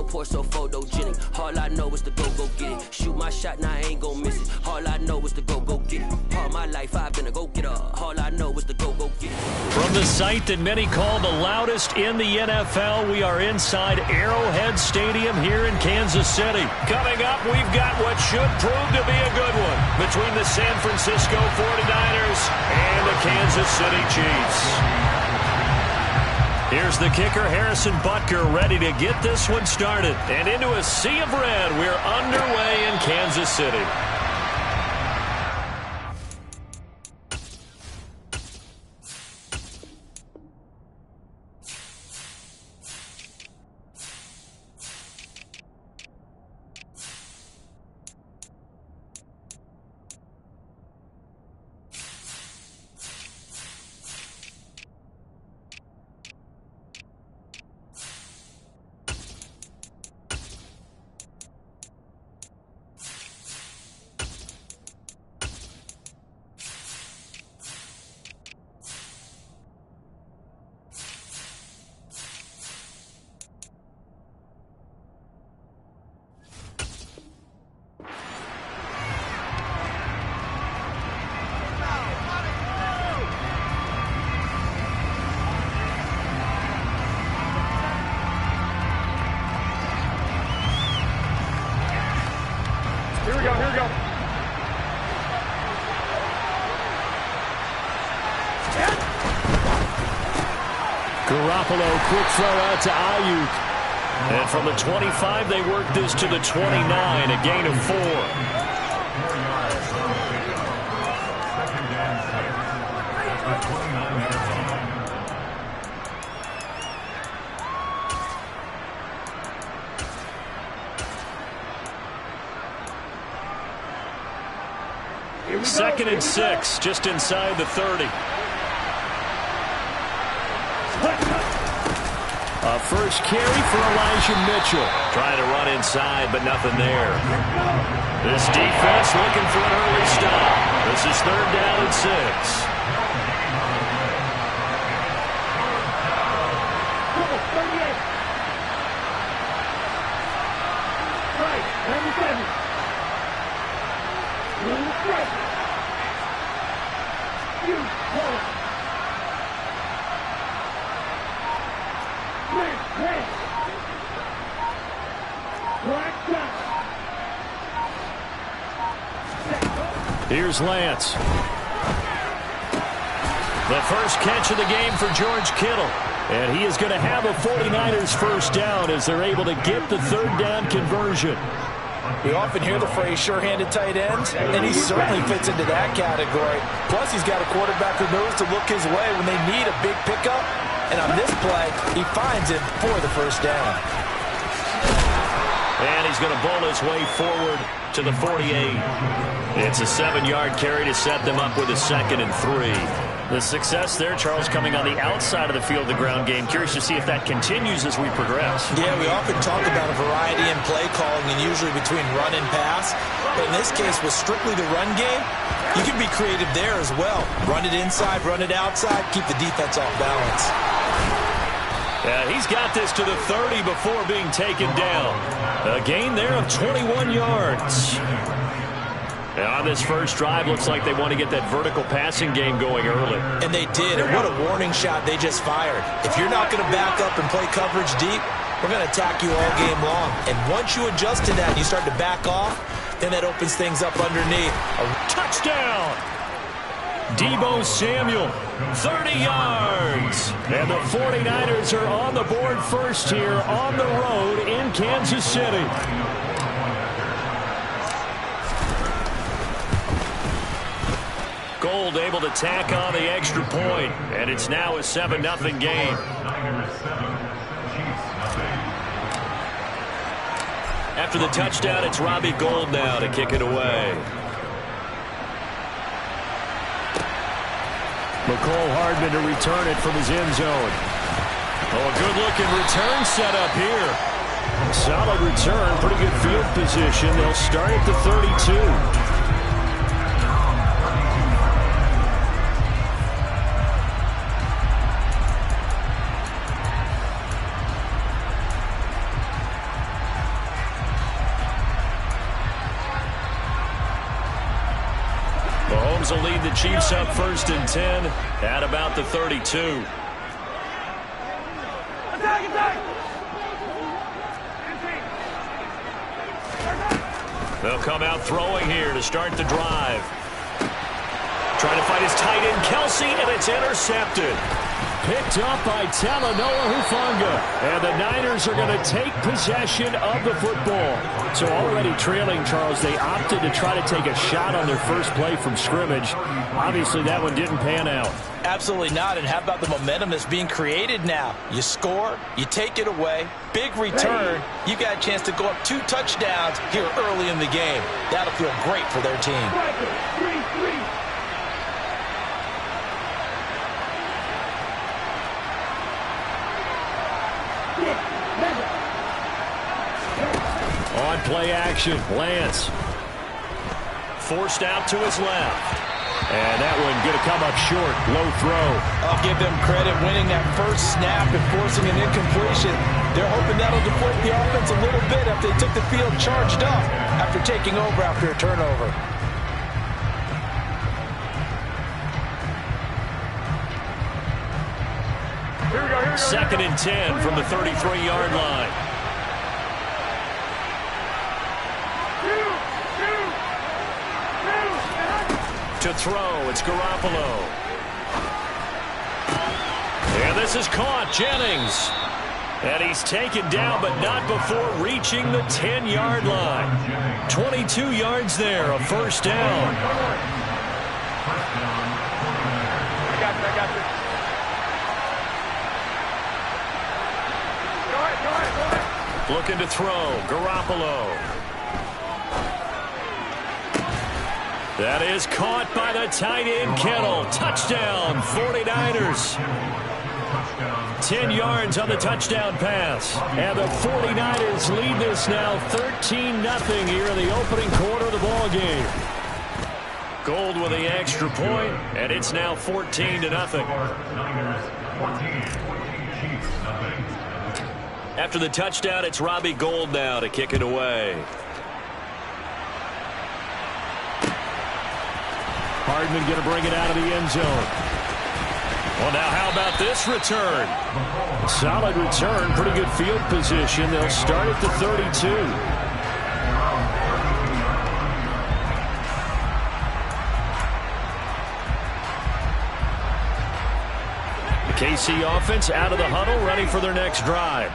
pour so photogenic. All I know is to go get it. Shoot my shot, now I ain't gon' miss it. All I know is to go get it. All my life I've been a go-getter. All I know is to go get it. From the site that many call the loudest in the NFL, we are inside Arrowhead Stadium here in Kansas City. Coming up, we've got what should prove to be a good one between the San Francisco 49ers and the Kansas City Chiefs. Here's the kicker, Harrison Butker, ready to get this one started. And into a sea of red, we're underway in Kansas City. Here we go. Garoppolo, quick throw out to Ayuk. And from the 25, they work this to the 29, a gain of 4. Second and 6, just inside the 30. A first carry for Elijah Mitchell. Trying to run inside, but nothing there. This defense looking for an early stop. This is 3rd down and 6. Here's Lance. The first catch of the game for George Kittle. And he is going to have a 49ers first down as they're able to get the 3rd down conversion. We often hear the phrase sure-handed tight ends, and he certainly fits into that category. Plus, he's got a quarterback who knows to look his way when they need a big pickup. And on this play, he finds it for the first down. And he's going to bowl his way forward to the 48. It's a 7-yard carry to set them up with a 2nd and 3. The success there, Charles, coming on the outside of the field of the ground game. Curious to see if that continues as we progress. Yeah, we often talk about a variety in play calling and usually between run and pass. But in this case, with strictly the run game, you can be creative there as well. Run it inside, run it outside, keep the defense off balance. Yeah, he's got this to the 30 before being taken down. A gain there of 21 yards. And on this first drive, looks like they want to get that vertical passing game going early. And they did, and what a warning shot they just fired. If you're not going to back up and play coverage deep, we're going to attack you all game long. And once you adjust to that and you start to back off, then that opens things up underneath. A touchdown! Deebo Samuel, 30 yards. And the 49ers are on the board first here on the road in Kansas City. Gold able to tack on the extra point, and it's now a 7-0 game. After the touchdown, it's Robbie Gould now to kick it away. McCole Hardman to return it from his end zone. Oh, a good-looking return set up here. Solid return, pretty good field position. They'll start at the 32. Mahomes will lead the Chiefs up 1st and 10 at about the 32. They'll come out throwing here to start the drive. Trying to find his tight end, Kelsey, and it's intercepted. Picked up by Talanoa Hufanga. And the Niners are going to take possession of the football. So already trailing, Charles, they opted to try to take a shot on their first play from scrimmage. Obviously, that one didn't pan out. Absolutely not. And how about the momentum that's being created now? You score, you take it away, big return. You got a chance to go up 2 touchdowns here early in the game. That'll feel great for their team. On play action, Lance. Forced out to his left. And that one going to come up short. Low throw. I'll give them credit winning that first snap and forcing an incompletion. They're hoping that'll deflate the offense a little bit after they took the field charged up after taking over after a turnover. Here we go. 2nd and 10 from the 33-yard line. To throw, it's Garoppolo. And this is caught, Jennings. And he's taken down, but not before reaching the 10-yard line. 22 yards there, a first down. I got you. Go ahead. Looking to throw, Garoppolo. That is caught by the tight end, Kittle. Touchdown, 49ers. 10 yards on the touchdown pass. And the 49ers lead this now 13-0 here in the opening quarter of the ball game. Gold with the extra point, and it's now 14-0. After the touchdown, it's Robbie Gould now to kick it away. Hardman going to bring it out of the end zone. Well, now how about this return? Solid return, pretty good field position. They'll start at the 32. The KC offense out of the huddle, ready for their next drive.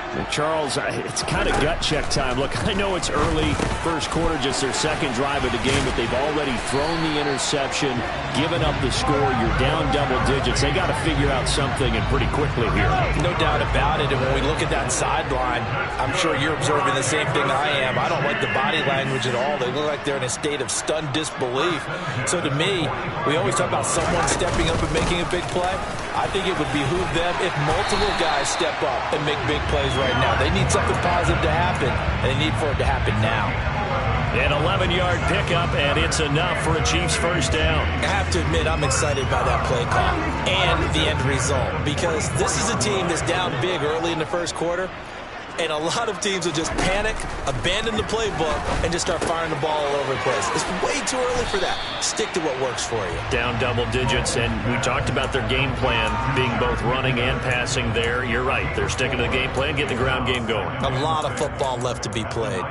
And Charles, it's kind of gut check time. Look, I know it's early, first quarter, just their second drive of the game, but they've already thrown the interception, given up the score. You're down double digits. They got to figure out something, and pretty quickly here. No doubt about it. And when we look at that sideline, I'm sure you're observing the same thing I am. I don't like the body language at all. They look like they're in a state of stunned disbelief. So to me, we always talk about someone stepping up and making a big play. I think it would behoove them if multiple guys step up and make big plays right now. They need something positive to happen, and they need for it to happen now. An 11-yard pickup, and it's enough for a Chiefs first down. I have to admit, I'm excited by that play call and the end result, because this is a team that's down big early in the first quarter, and a lot of teams will just panic, abandon the playbook, and just start firing the ball all over the place. It's way too early for that. Stick to what works for you. Down double digits, and we talked about their game plan being both running and passing there. You're right. They're sticking to the game plan, getting the ground game going. A lot of football left to be played.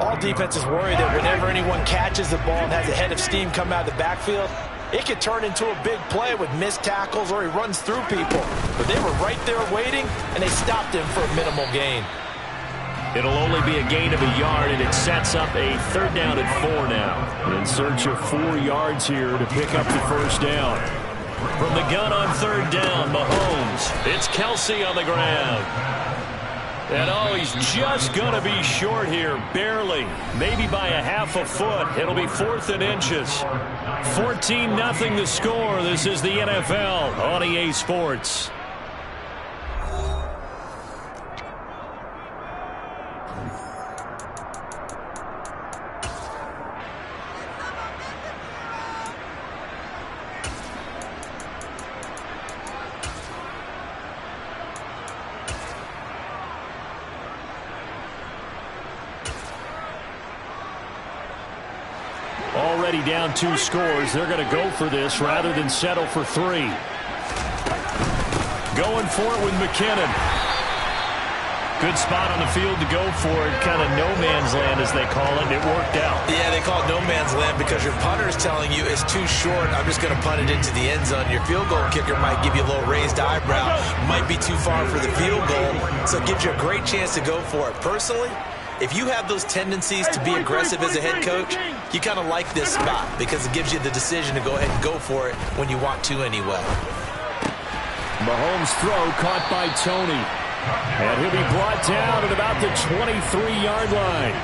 All defenses worry that whenever anyone catches the ball and has a head of steam come out of the backfield, it could turn into a big play with missed tackles or he runs through people. But they were right there waiting, and they stopped him for a minimal gain. It'll only be a gain of a yard, and it sets up a third down and 4 now. In search of 4 yards here to pick up the first down. From the gun on third down, Mahomes. It's Kelsey on the ground. And oh, he's just going to be short here, barely. Maybe by a half a foot. It'll be 4th and inches. 14-0 the score. This is the NFL on EA Sports. already down 2 scores. They're going to go for this rather than settle for 3. Going for it with McKinnon. Good spot on the field to go for it. Kind of no man's land, as they call it, and it worked out. Yeah, they call it no man's land because your punter is telling you it's too short. I'm just going to punt it into the end zone. Your field goal kicker might give you a little raised eyebrow. Might be too far for the field goal, so it gives you a great chance to go for it. Personally, if you have those tendencies to be aggressive as a head coach, you kind of like this spot because it gives you the decision to go ahead and go for it when you want to anyway. Mahomes' throw caught by Tony. And he'll be brought down at about the 23-yard line.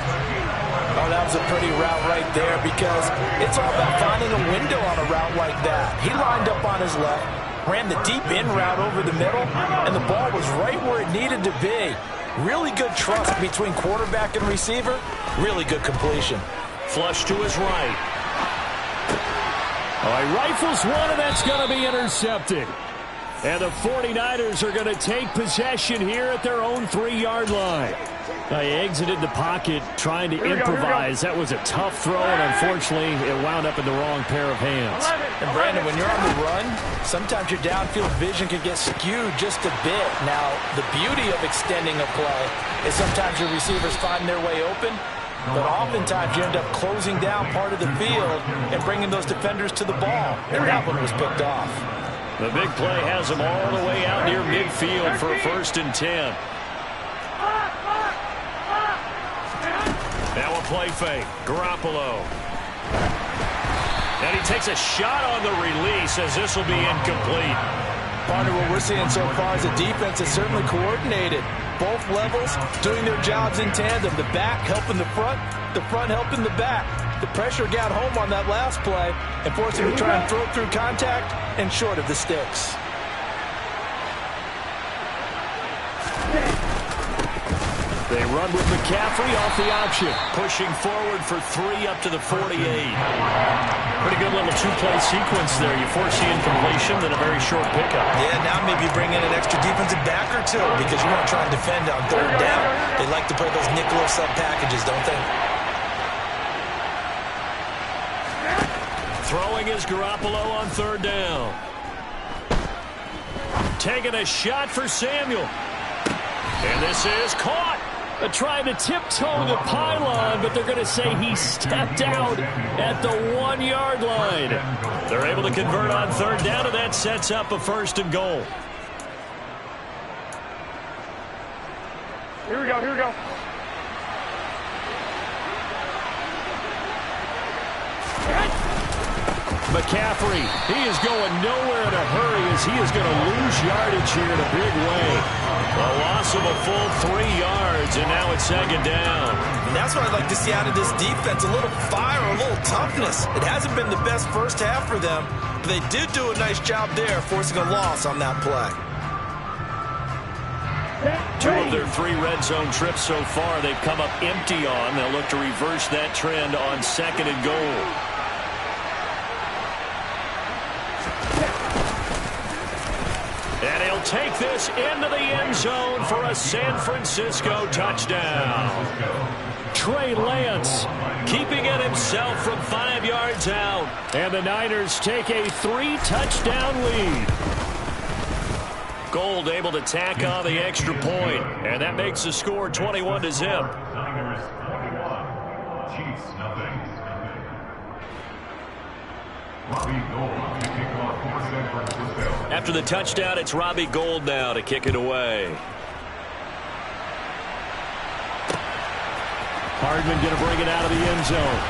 Oh, that was a pretty route right there because it's all about finding a window on a route like that. He lined up on his left, ran the deep in route over the middle, and the ball was right where it needed to be. Really good trust between quarterback and receiver. Really good completion. Flush to his right. Oh, he rifles one, and that's going to be intercepted. And the 49ers are going to take possession here at their own 3-yard line. Now, he exited the pocket trying to improvise. That was a tough throw, and unfortunately, it wound up in the wrong pair of hands. And, Brandon, when you're on the run, sometimes your downfield vision can get skewed just a bit. Now, the beauty of extending a play is sometimes your receivers find their way open, but oftentimes you end up closing down part of the field and bringing those defenders to the ball. And that one was picked off. The big play has them all the way out near midfield for a 1st and 10. Now a play fake. Garoppolo. And he takes a shot on the release as this will be incomplete. Partner, what we're seeing so far is the defense is certainly coordinated. Both levels doing their jobs in tandem. The back helping the front helping the back. The pressure got home on that last play and forced him to try and throw through contact and short of the sticks. They run with McCaffrey off the option. Pushing forward for 3 up to the 48. Pretty good little 2-play sequence there. You force the incompletion, then a very short pickup. Yeah, now maybe you bring in an extra defensive back or two because you want to try and defend on 3rd down. They like to play those nickel or sub packages, don't they? Throwing is Garoppolo on 3rd down. Taking a shot for Samuel. And this is caught. Trying to tiptoe the pylon, but they're going to say he stepped out at the 1-yard line. They're able to convert on 3rd down, and that sets up a 1st and goal. Here we go, here we go. McCaffrey, he is going nowhere in a hurry as he is going to lose yardage here in a big way. A loss of a full 3 yards, and now it's 2nd down. And that's what I'd like to see out of this defense, a little fire, a little toughness. It hasn't been the best first half for them, but they did do a nice job there, forcing a loss on that play. 2 of their 3 red zone trips so far they've come up empty on. They'll look to reverse that trend on 2nd and goal. And he'll take this into the end zone for a San Francisco touchdown. Trey Lance keeping it himself from 5 yards out. And the Niners take a 3-touchdown lead. Gold able to tack on the extra point, and that makes the score 21-0. After the touchdown, it's Robbie Gould now to kick it away. Hardman going to bring it out of the end zone.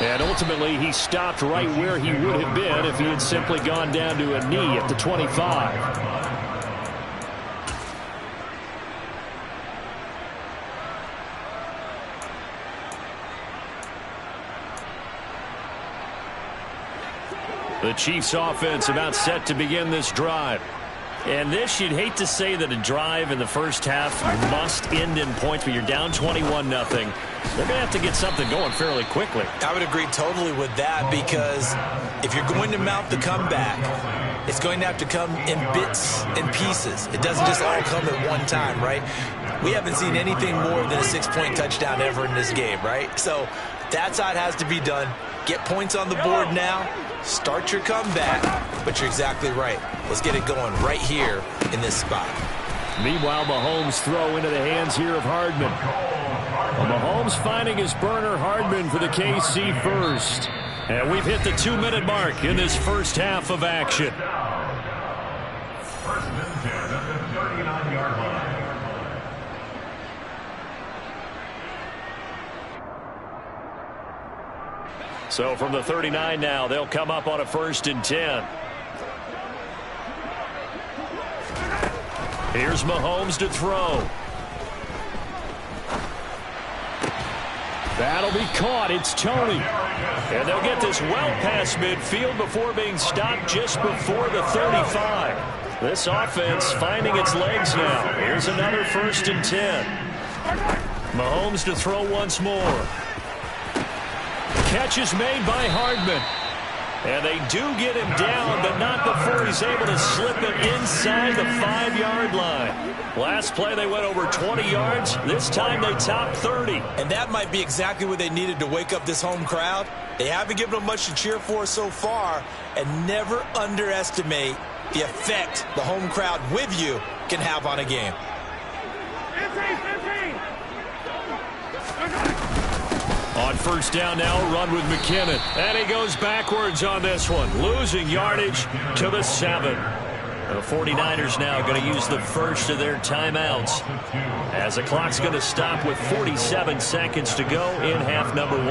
And ultimately, he stopped right where he would have been if he had simply gone down to a knee at the 25. The Chiefs offense about set to begin this drive. And this, you'd hate to say that a drive in the first half must end in points, but you're down 21-0. They're going to have to get something going fairly quickly. I would agree totally with that because if you're going to mount the comeback, it's going to have to come in bits and pieces. It doesn't just all come at one time, right? we haven't seen anything more than a 6-point touchdown ever in this game, right? So that's how it has to be done. Get points on the board now. Start your comeback. But you're exactly right. Let's get it going right here in this spot. Meanwhile, Mahomes throw into the hands here of Hardman. Well, Mahomes finding his burner, Hardman, for the KC first. And we've hit the 2-minute mark in this first half of action. First and 10 at the 39-yard line. So from the 39 now, they'll come up on a 1st and 10. Here's Mahomes to throw. That'll be caught. It's Toney. And they'll get this well past midfield before being stopped just before the 35. This offense finding its legs now. Here's another 1st and 10. Mahomes to throw once more. Catch is made by Hardman. And they do get him down, but not before he's able to slip it inside the 5-yard line. Last play they went over 20 yards. This time they topped 30. And that might be exactly what they needed to wake up this home crowd. They haven't given them much to cheer for so far. And never underestimate the effect the home crowd with you can have on a game. 15. On 1st down now, run with McKinnon. And he goes backwards on this one, losing yardage to the 7. The 49ers now going to use the first of their timeouts as the clock's going to stop with 47 seconds to go in half number 1.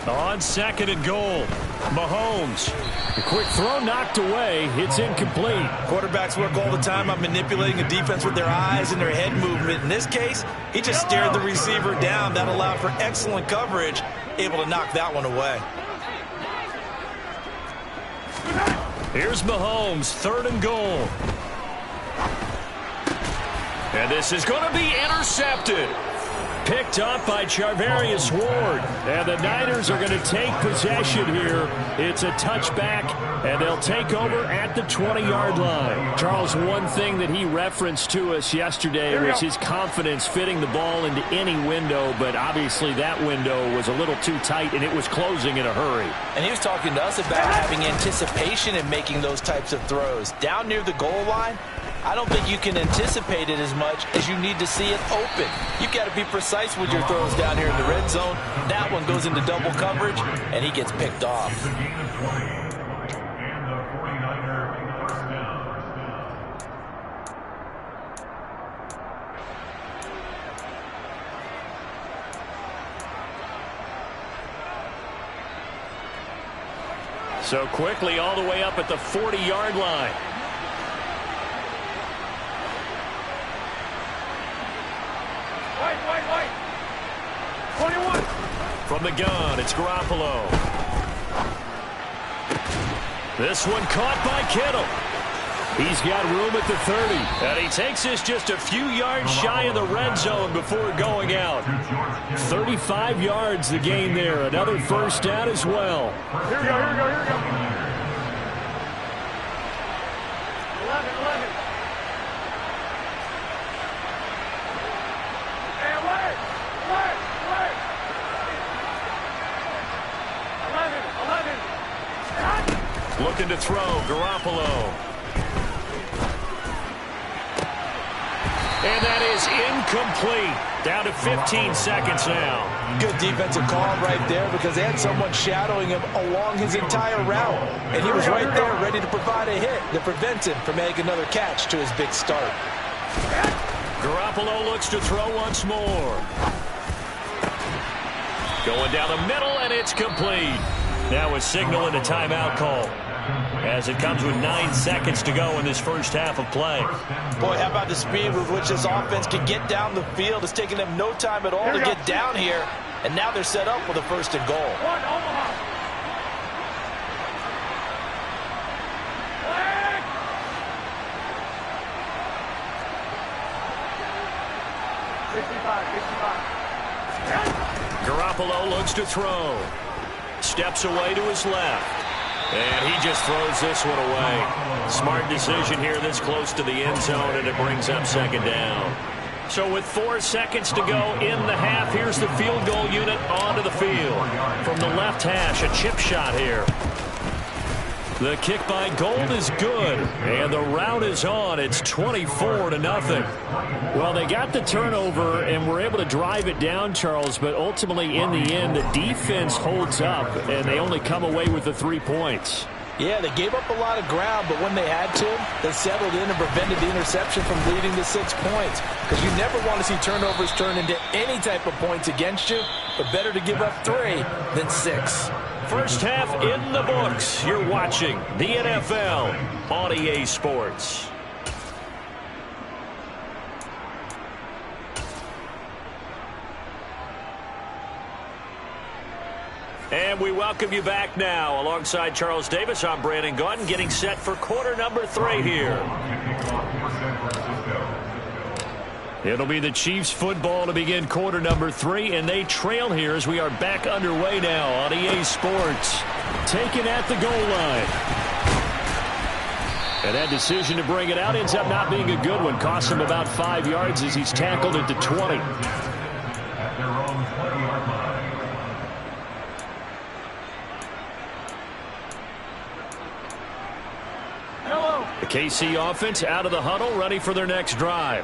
On 2nd and goal, Mahomes. The quick throw knocked away. It's incomplete. Quarterbacks work all the time on manipulating a defense with their eyes and their head movement. In this case, he just stared the receiver down. That allowed for excellent coverage, able to knock that one away. Here's Mahomes, 3rd and goal. And this is going to be intercepted. Picked up by Charvarius Ward. And the Niners are going to take possession here. It's a touchback, and they'll take over at the 20-yard line. Charles, one thing that he referenced to us yesterday was his confidence fitting the ball into any window, but obviously that window was a little too tight, and it was closing in a hurry. And he was talking to us about having anticipation in making those types of throws. Down near the goal line, I don't think you can anticipate it as much as you need to see it open. You've got to be precise with your throws down here in the red zone. That one goes into double coverage, and he gets picked off. The gain of 20. And the 49er first down. So quickly all the way up at the 40-yard line. Wait. 21. From the gun, it's Garoppolo. This one caught by Kittle. He's got room at the 30. And he takes this just a few yards shy of the red zone before going out. 35 yards the gain there. Another 1st down as well. Here we go. 11. Hey, wait. 11. Looking to throw, Garoppolo. And that is incomplete. Down to 15 seconds now. Good defensive call right there because they had someone shadowing him along his entire route. And he was right there ready to provide a hit that prevents him from making another catch to his big start. Garoppolo looks to throw once more. Going down the middle, and it's complete. Now a signal and a timeout call as it comes with 9 seconds to go in this first half of play. Boy, how about the speed with which this offense can get down the field? It's taking them no time at all to get down here. And now they're set up with a 1st and goal. 1, Omaha. Garoppolo looks to throw. Steps away to his left. And he just throws this one away. Smart decision here this close to the end zone, and it brings up second down. So with 4 seconds to go in the half, here's the field goal unit onto the field. From the left hash, a chip shot here. The kick by Gold is good, and the route is on. It's 24-0. Well, they got the turnover and were able to drive it down, Charles, but ultimately in the end, the defense holds up, and they only come away with the 3 points. Yeah, they gave up a lot of ground, but when they had to, they settled in and prevented the interception from leading to 6 points. Because you never want to see turnovers turn into any type of points against you, but better to give up 3 than 6. First half in the books. You're watching the NFL on EA Sports. And we welcome you back now. Alongside Charles Davis, I'm Brandon Gaudin, getting set for quarter number 3 here. It'll be the Chiefs football to begin quarter number 3, and they trail here as we are back underway now on EA Sports. Taken at the goal line. And that decision to bring it out ends up not being a good one. Costs him about 5 yards as he's tackled at the 20. At their own 20-yard line. The KC offense out of the huddle, ready for their next drive.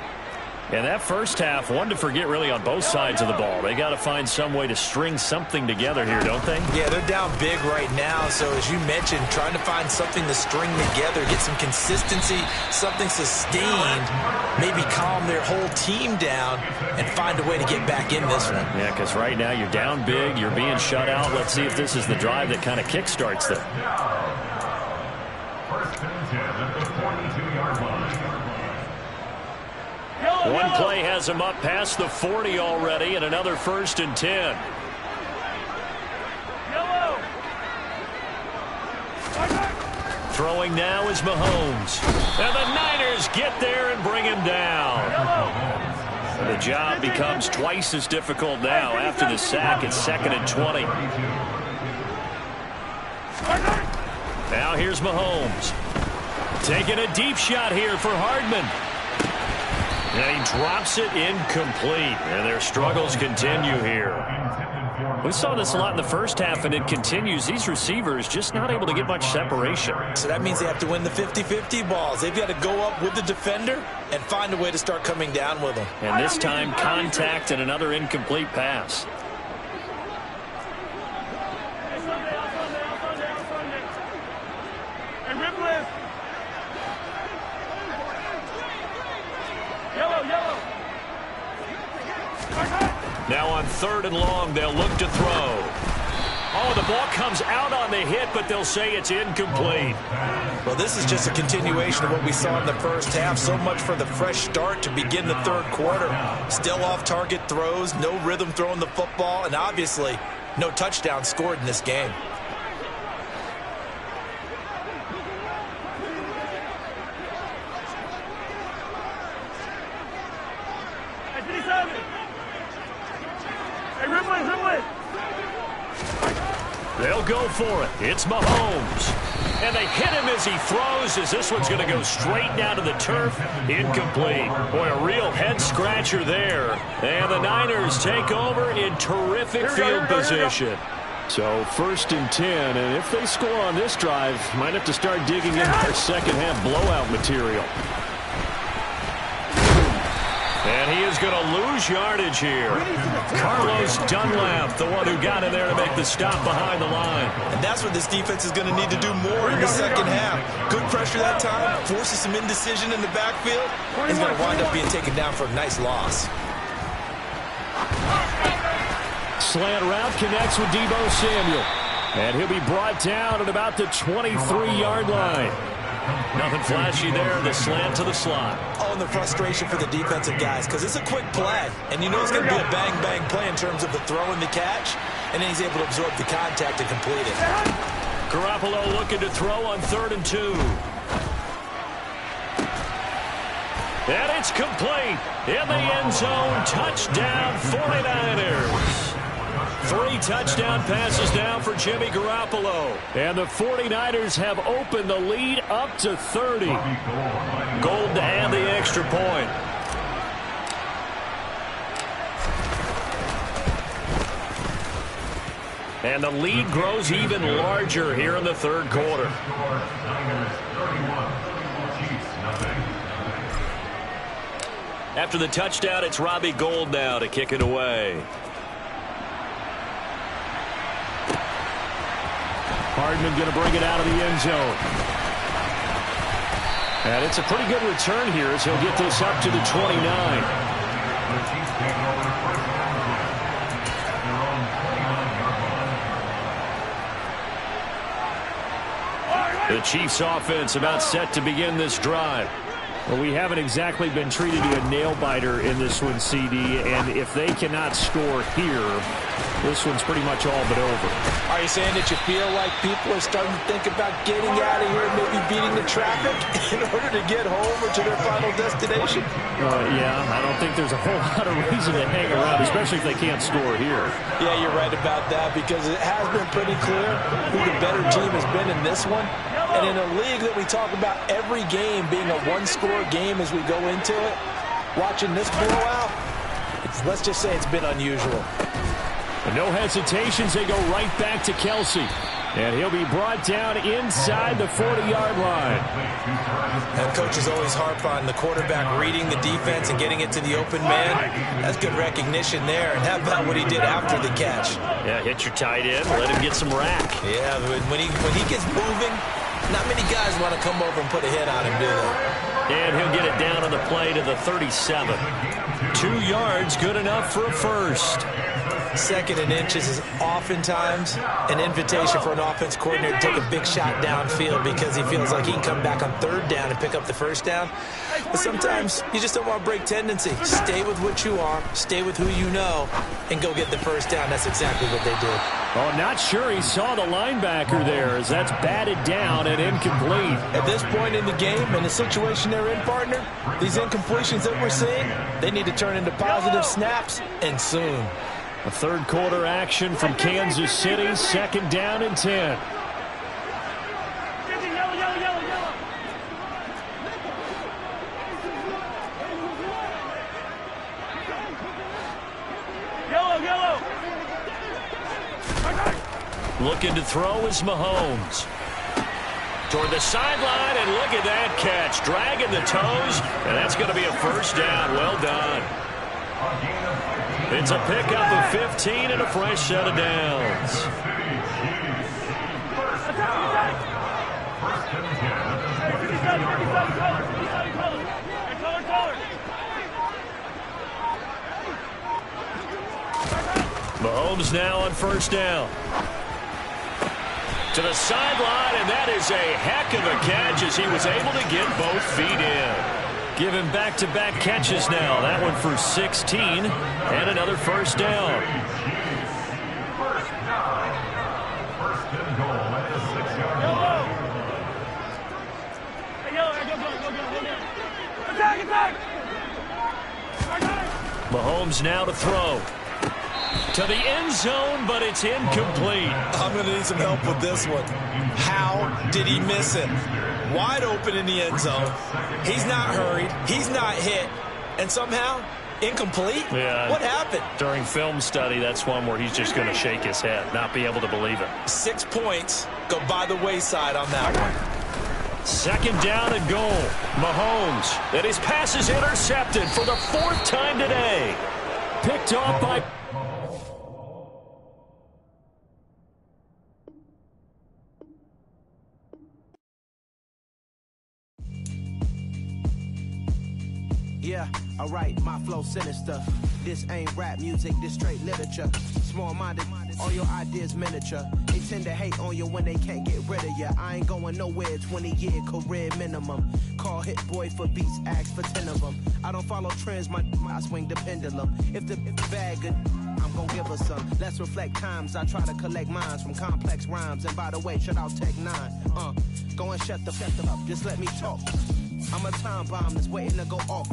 And that first half, one to forget really on both sides of the ball. They got to find some way to string something together here, don't they? Yeah, they're down big right now. So as you mentioned, trying to find something to string together, get some consistency, something sustained, maybe calm their whole team down and find a way to get back in this one. Yeah, because right now you're down big, you're being shut out. Let's see if this is the drive that kind of kickstarts them. First and 10 at the 42-yard line. One play has him up past the 40 already, and another first and 10. Throwing now is Mahomes. And the Niners get there and bring him down. The job becomes twice as difficult now after the sack. It's 2nd and 20. Now here's Mahomes. Taking a deep shot here for Hardman. And he drops it incomplete. And their struggles continue here. We saw this a lot in the first half, and it continues. These receivers just not able to get much separation. So that means they have to win the 50-50 balls. They've got to go up with the defender and find a way to start coming down with them. And this time, contact and another incomplete pass. Now on 3rd and long, they'll look to throw. Oh, the ball comes out on the hit, but they'll say it's incomplete. Well, this is just a continuation of what we saw in the first half. So much for the fresh start to begin the 3rd quarter. Still off-target throws, no rhythm throwing the football, and obviously no touchdown scored in this game. They'll go for it. It's Mahomes. And they hit him as he throws, as this one's going to go straight down to the turf. Incomplete. Boy, a real head-scratcher there. And the Niners take over in terrific field position. So 1st and 10, and if they score on this drive, might have to start digging in their second-half blowout material. And he is going to lose yardage here. Carlos Dunlap, the one who got in there to make the stop behind the line. And that's what this defense is going to need to do more in the second half. Good pressure that time, forces some indecision in the backfield. He's going to wind up being taken down for a nice loss. Slant route connects with Deebo Samuel. And he'll be brought down at about the 23-yard line. Nothing flashy there. The slant to the slot. Oh, and the frustration for the defensive guys, because it's a quick play. And you know it's going to be a bang-bang play in terms of the throw and the catch. And then he's able to absorb the contact and complete it. Garoppolo looking to throw on 3rd and 2. And it's complete. In the end zone. Touchdown 49ers. 3 touchdown passes now for Jimmy Garoppolo. And the 49ers have opened the lead up to 30. Gold to add the extra point. And the lead grows even larger here in the third quarter. After the touchdown, it's Robbie Gould now to kick it away. Hardman going to bring it out of the end zone. And it's a pretty good return here as he'll get this up to the 29. The Chiefs offense about set to begin this drive. Well, we haven't exactly been treated to a nail-biter in this one, CD, and if they cannot score here, this one's pretty much all but over. Are you saying that you feel like people are starting to think about getting out of here, maybe beating the traffic in order to get home or to their final destination? Yeah, I don't think there's a whole lot of reason to hang around, especially if they can't score here. Yeah, you're right about that because it has been pretty clear who the better team has been in this one. And in a league that we talk about every game being a one-score game as we go into it, watching this blowout, let's just say it's been unusual. No hesitations, they go right back to Kelsey. And he'll be brought down inside the 40-yard line. And coaches always harp on the quarterback reading the defense and getting it to the open man. That's good recognition there. And how about what he did after the catch? Yeah, hit your tight end, let him get some rack. Yeah, when he gets moving, not many guys want to come over and put a hit on him, do they? And he'll get it down on the play to the 37. 2 yards, good enough for a first. 2nd and inches is oftentimes an invitation for an offense coordinator to take a big shot downfield because he feels like he can come back on 3rd down and pick up the first down. But sometimes you just don't want to break tendency. Stay with what you are, stay with who you know, and go get the first down. That's exactly what they did. Oh, not sure he saw the linebacker there as that's batted down and incomplete. At this point in the game and the situation they're in, partner, these incompletions that we're seeing, they need to turn into positive snaps, and soon. A third quarter action from Kansas City, 2nd down and 10. Looking to throw is Mahomes. Toward the sideline, and look at that catch. Dragging the toes, and that's going to be a first down. Well done. It's a pickup of 15 and a fresh set of downs. Mahomes now on first down. To the sideline, and that is a heck of a catch as he was able to get both feet in. Given back-to-back catches now. That one for 16 and another first down. Mahomes now to throw. To the end zone, but it's incomplete. I'm going to need some help with this one. How did he miss it? Wide open in the end zone. He's not hurried. He's not hit. And somehow, incomplete? Yeah. What happened? During film study, that's one where he's just going to shake his head, not be able to believe it. 6 points go by the wayside on that one. 2nd down and goal. Mahomes. And his pass is intercepted for the 4th time today. Picked off by... Yeah, alright, my flow sinister. This ain't rap music, this straight literature. Small-minded, all your ideas miniature. They tend to hate on you when they can't get rid of you. I ain't going nowhere, 20-year career minimum. Call Hit Boy for beats, ask for 10 of them. I don't follow trends, I swing the pendulum. If the bag good, I'm gonna give her some. Let's reflect times, I try to collect minds from complex rhymes. And by the way, shout out Tech 9. Go and shut the up, just let me talk. I'm a time bomb that's waiting to go off.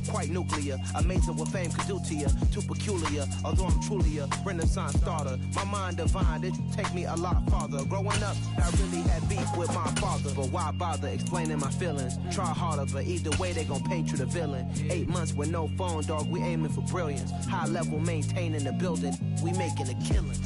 Quite nuclear, amazing what fame could do to you. Too peculiar, although I'm truly a Renaissance starter. My mind divine, it take me a lot farther. Growing up, I really had beef with my father, but why bother explaining my feelings? Try harder, but either way they gon' paint you the villain. 8 months with no phone, dog, we aiming for brilliance. High level maintaining the building, we making a killing.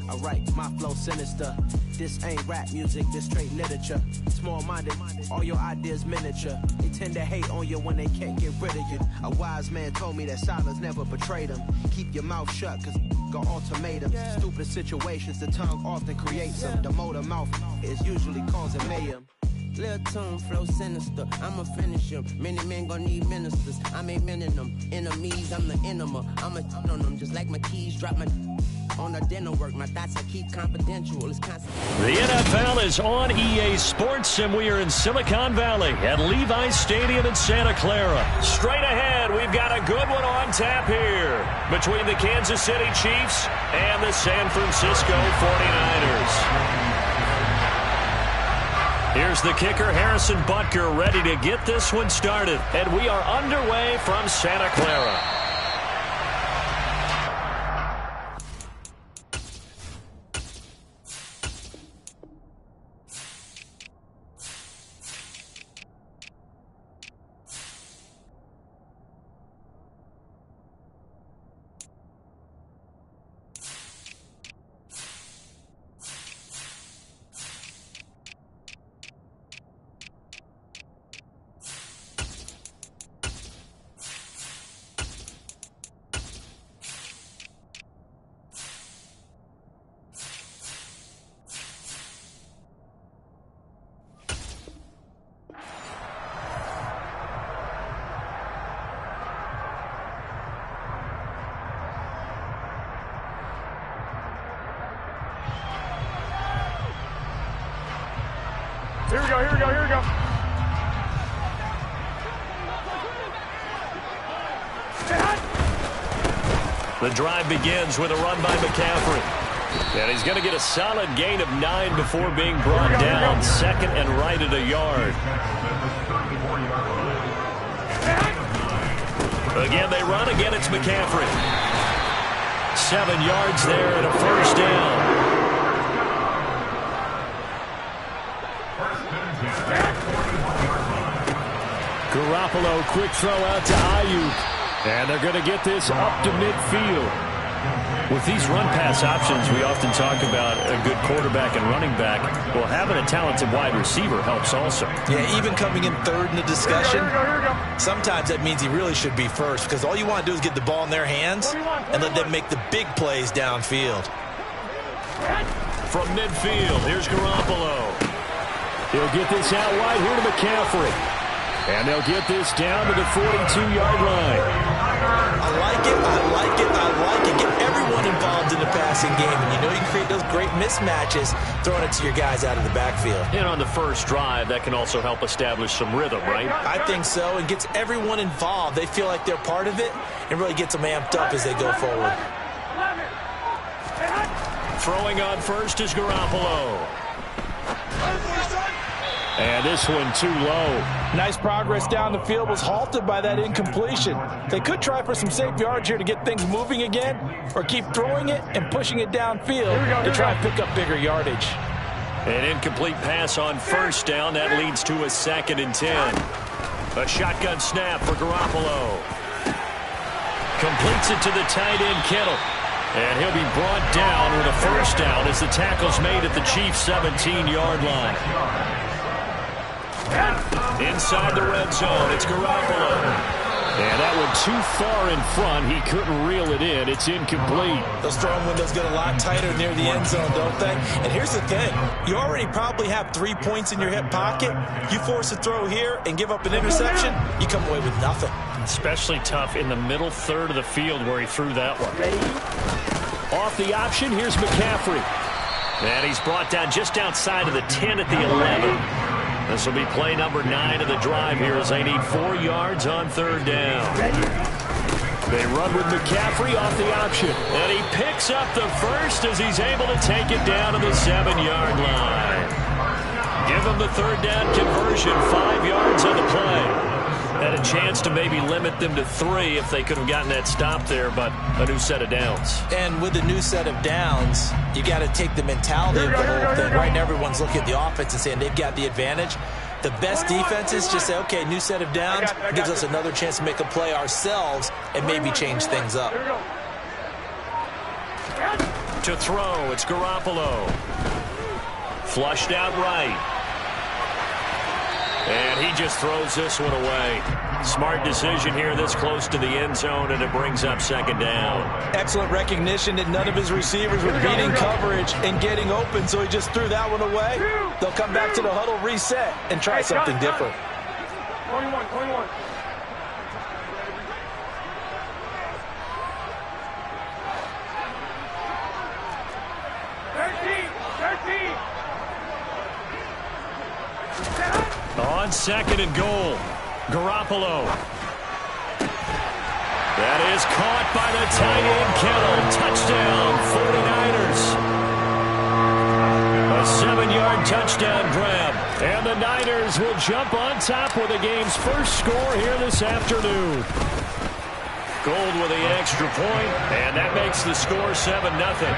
Alright, my flow sinister. This ain't rap music, this straight literature. Small-minded, all your ideas miniature. They tend to hate on you when they can't get rid of you. A wise man told me that silence never betrayed him. Keep your mouth shut, cause got ultimatums. Stupid situations, the tongue often creates them. The motor mouth is usually causing mayhem. Lil' tune, flow sinister, I'ma finish him. Many men gon' need ministers, I ain't many them. Enemies, I'm the enema, I'ma on them. Just like my keys, drop my on the dinner work. My thoughts I keep confidential, it's constant. The NFL is on EA Sports, and we are in Silicon Valley at Levi's Stadium in Santa Clara. Straight ahead, we've got a good one on tap here between the Kansas City Chiefs and the San Francisco 49ers. Here's the kicker, Harrison Butker, ready to get this one started. And we are underway from Santa Clara. Here we go, here we go, here we go. The drive begins with a run by McCaffrey. And he's going to get a solid gain of 9 before being brought down. Second and right at a yard. Again, they run. Again, it's McCaffrey. 7 yards there and a first down. Garoppolo, quick throw out to Ayuk. And they're going to get this up to midfield. With these run-pass options, we often talk about a good quarterback and running back. Well, having a talented wide receiver helps also. Yeah, even coming in third in the discussion, sometimes that means he really should be first, because all you want to do is get the ball in their hands and let them make the big plays downfield. From midfield, here's Garoppolo. He'll get this out wide here to McCaffrey. And they'll get this down to the 42-yard line. I like it, I like it, I like it. Get everyone involved in the passing game. And you know you can create those great mismatches throwing it to your guys out of the backfield. And on the first drive, that can also help establish some rhythm, right? I think so. It gets everyone involved. They feel like they're part of it and really gets them amped up as they go forward. Throwing on first is Garoppolo. And this one too low. Nice progress down the field, was halted by that incompletion. They could try for some safe yards here to get things moving again, or keep throwing it and pushing it downfield to try and pick up bigger yardage. An incomplete pass on first down. That leads to a 2nd and 10. A shotgun snap for Garoppolo. Completes it to the tight end, Kittle. And he'll be brought down with a first down as the tackle's made at the Chiefs' 17-yard line. Inside the red zone, it's Garoppolo. And that one too far in front. He couldn't reel it in. It's incomplete. Those throwing windows get a lot tighter near the end zone, don't they? And here's the thing. You already probably have 3 points in your hip pocket. You force a throw here and give up an interception, you come away with nothing. Especially tough in the middle third of the field where he threw that one. Off the option, here's McCaffrey. And he's brought down just outside of the 10 at the 11. This will be play number 9 of the drive here as they need 4 yards on third down. They run with McCaffrey off the option. And he picks up the first as he's able to take it down to the 7-yard line. Give him the third down conversion, 5 yards on the play. Had a chance to maybe limit them to 3 if they could have gotten that stop there, but a new set of downs. And with a new set of downs, you got to take the mentality of the whole thing. Right now, everyone's looking at the offense and saying they've got the advantage. The best defenses just say, okay, new set of downs, gives us another chance to make a play ourselves and maybe change things up. To throw, it's Garoppolo. Flushed out right. And he just throws this one away. Smart decision here this close to the end zone, and it brings up second down. Excellent recognition that none of his receivers were beating coverage and getting open, so he just threw that one away. They'll come back to the huddle, reset, and try something different. 21. On second and goal, Garoppolo. That is caught by the tight end, Kittle. Touchdown, 49ers. A 7-yard touchdown grab. And the Niners will jump on top with the game's first score here this afternoon. Gold with the extra point, and that makes the score 7-0.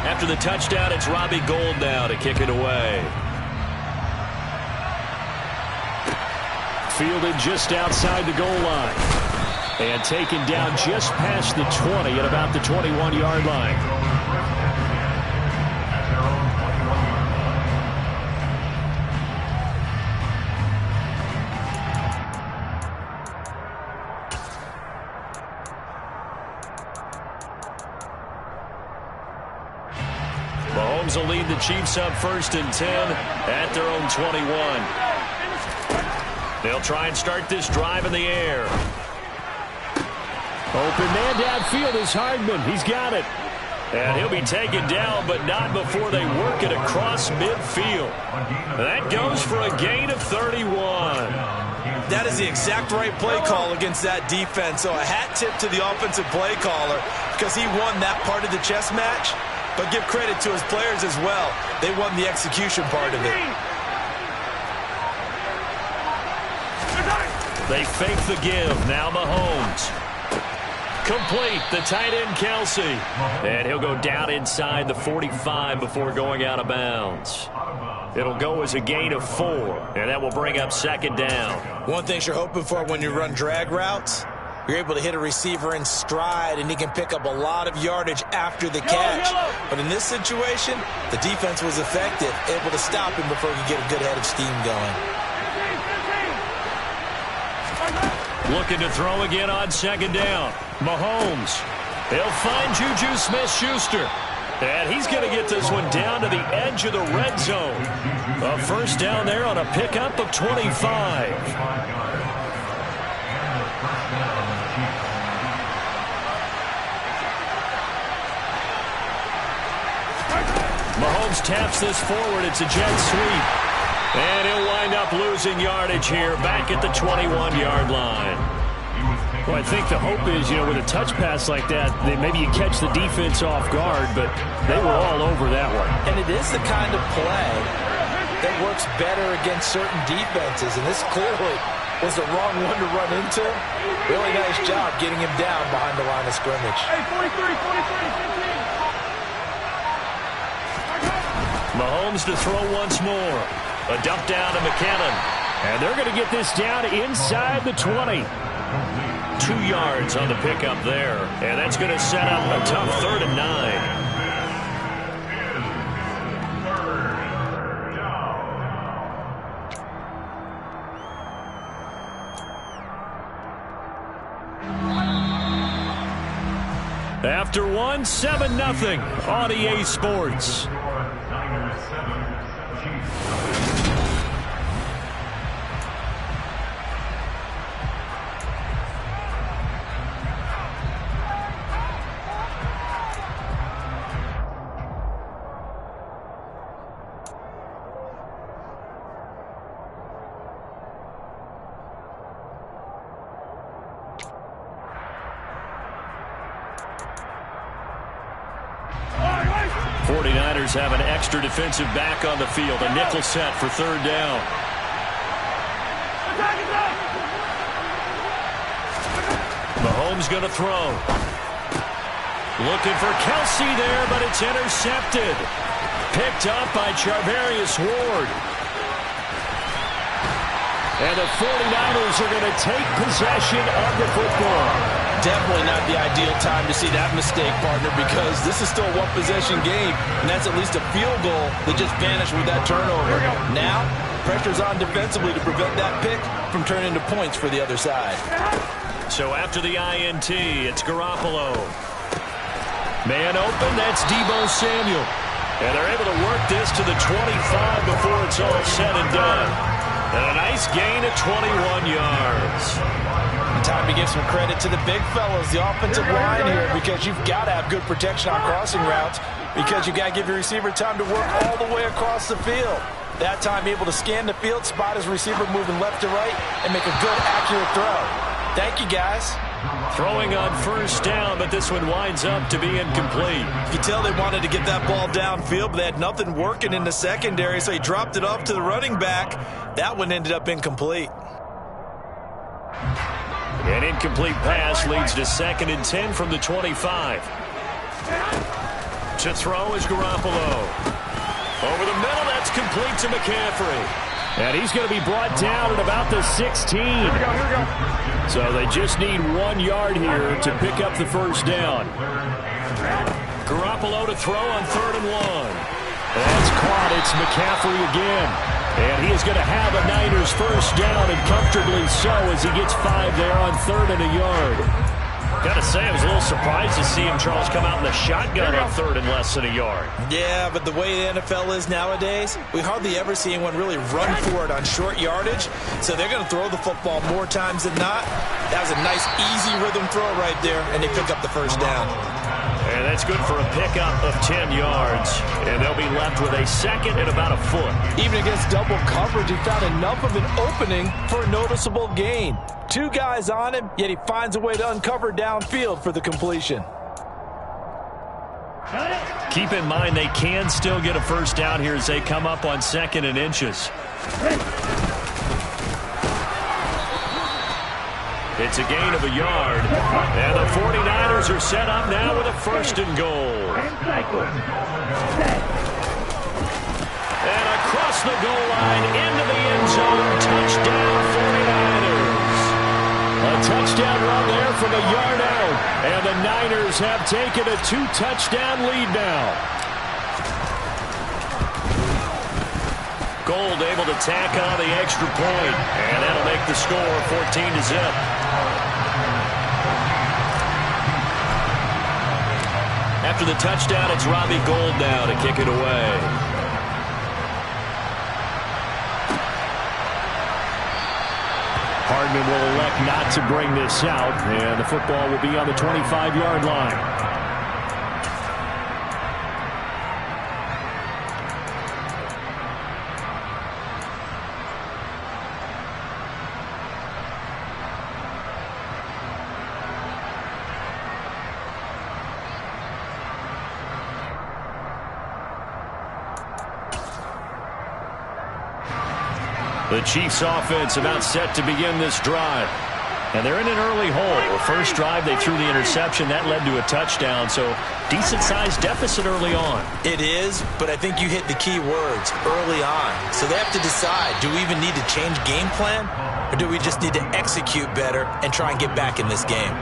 After the touchdown, it's Robbie Gould now to kick it away. Fielded just outside the goal line. And taken down just past the 20 at about the 21-yard line. Mahomes will lead the Chiefs up 1st and 10 at their own 21. They'll try and start this drive in the air. Open man downfield is Hardman. He's got it. And he'll be taken down, but not before they work it across midfield. That goes for a gain of 31. That is the exact right play call against that defense. So a hat tip to the offensive play caller because he won that part of the chess match. But give credit to his players as well. They won the execution part of it. They fake the give. Now Mahomes. Complete. The tight end, Kelsey. And he'll go down inside the 45 before going out of bounds. It'll go as a gain of 4. And that will bring up second down. One thing you're hoping for when you run drag routes, you're able to hit a receiver in stride, and he can pick up a lot of yardage after the catch. But in this situation, the defense was effective, able to stop him before he could get a good head of steam going. Looking to throw again on second down. Mahomes. He'll find Juju Smith-Schuster. And he's going to get this one down to the edge of the red zone. A first down there on a pickup of 25. Mahomes taps this forward. It's a jet sweep. And he'll wind up losing yardage here back at the 21-yard line. Well, I think the hope is, with a touch pass like that, maybe you catch the defense off guard, but they were all over that one. And it is the kind of play that works better against certain defenses, and this clearly was the wrong one to run into. Really nice job getting him down behind the line of scrimmage. Hey, 43. Mahomes to throw once more. A dump down to McKinnon. And they're going to get this down inside the 20. 2 yards on the pickup there. And that's going to set up a tough 3rd and 9. After one, 7-0 on EA Sports. Niners 7, Chiefs. 49ers have an extra defensive back on the field. A nickel set for third down. Mahomes going to throw. Looking for Kelsey there, but it's intercepted. Picked up by Charvarius Ward. And the 49ers are going to take possession of the football. Definitely not the ideal time to see that mistake, partner, because this is still a one-possession game, and that's at least a field goal that just vanished with that turnover. Now, pressure's on defensively to prevent that pick from turning into points for the other side. So after the INT, it's Garoppolo. Man open, that's Deebo Samuel. And they're able to work this to the 25 before it's all said and done. And a nice gain of 21 yards. Time to give some credit to the big fellas, the offensive line here, because you've got to have good protection on crossing routes, because you've got to give your receiver time to work all the way across the field. That time able to scan the field, spot his receiver moving left to right, and make a good, accurate throw. Thank you, guys. Throwing on first down, but this one winds up to be incomplete. You can tell they wanted to get that ball downfield, but they had nothing working in the secondary, so he dropped it off to the running back. That one ended up incomplete. An incomplete pass leads to 2nd and 10 from the 25. To throw is Garoppolo. Over the middle, that's complete to McCaffrey. And he's going to be brought down at about the 16. Here we go. So they just need 1 yard here to pick up the first down. Garoppolo to throw on 3rd and 1. That's caught. It's McCaffrey again. And he is going to have a Niners first down, and comfortably so, as he gets 5 there on 3rd and a yard. Got to say, I was a little surprised to see him, Charles, come out in the shotgun on 3rd and less than a yard. Yeah, but the way the NFL is nowadays, we hardly ever see anyone really run for it on short yardage. So they're going to throw the football more times than not. That was a nice, easy rhythm throw right there, and they pick up the first down. And that's good for a pickup of 10 yards. And they'll be left with a 2nd and about a foot. Even against double coverage, he found enough of an opening for a noticeable gain. 2 guys on him, yet he finds a way to uncover downfield for the completion. Keep in mind they can still get a first down here as they come up on 2nd and inches. It's a gain of a yard. And the 49ers are set up now with a 1st and goal. And across the goal line into the end zone. Touchdown 49ers. A touchdown run there from a yard out. And the Niners have taken a 2-touchdown lead now. Gold able to tack on the extra point. And that'll make the score 14-0. After the touchdown, it's Robbie Gould now to kick it away. Hardman will elect not to bring this out, and the football will be on the 25-yard line. The Chiefs offense about set to begin this drive. And they're in an early hole. The first drive, they threw the interception. That led to a touchdown. So decent-sized deficit early on. It is, but I think you hit the key words, early on. So they have to decide, do we even need to change game plan? Or do we just need to execute better and try and get back in this game?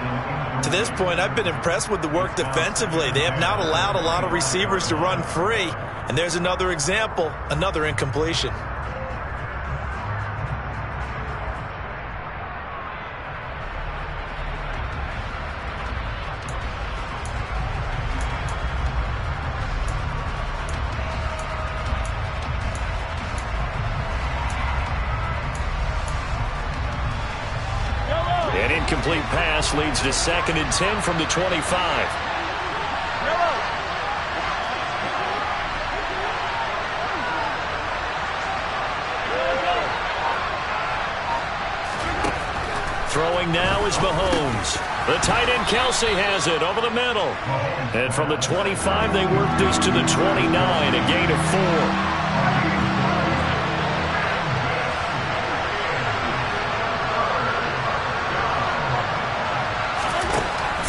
To this point, I've been impressed with the work defensively. They have not allowed a lot of receivers to run free. And there's another example, another incompletion. An incomplete pass leads to 2nd and 10 from the 25. Throwing now is Mahomes. The tight end Kelsey has it over the middle. And from the 25, they work this to the 29, a gain of 4.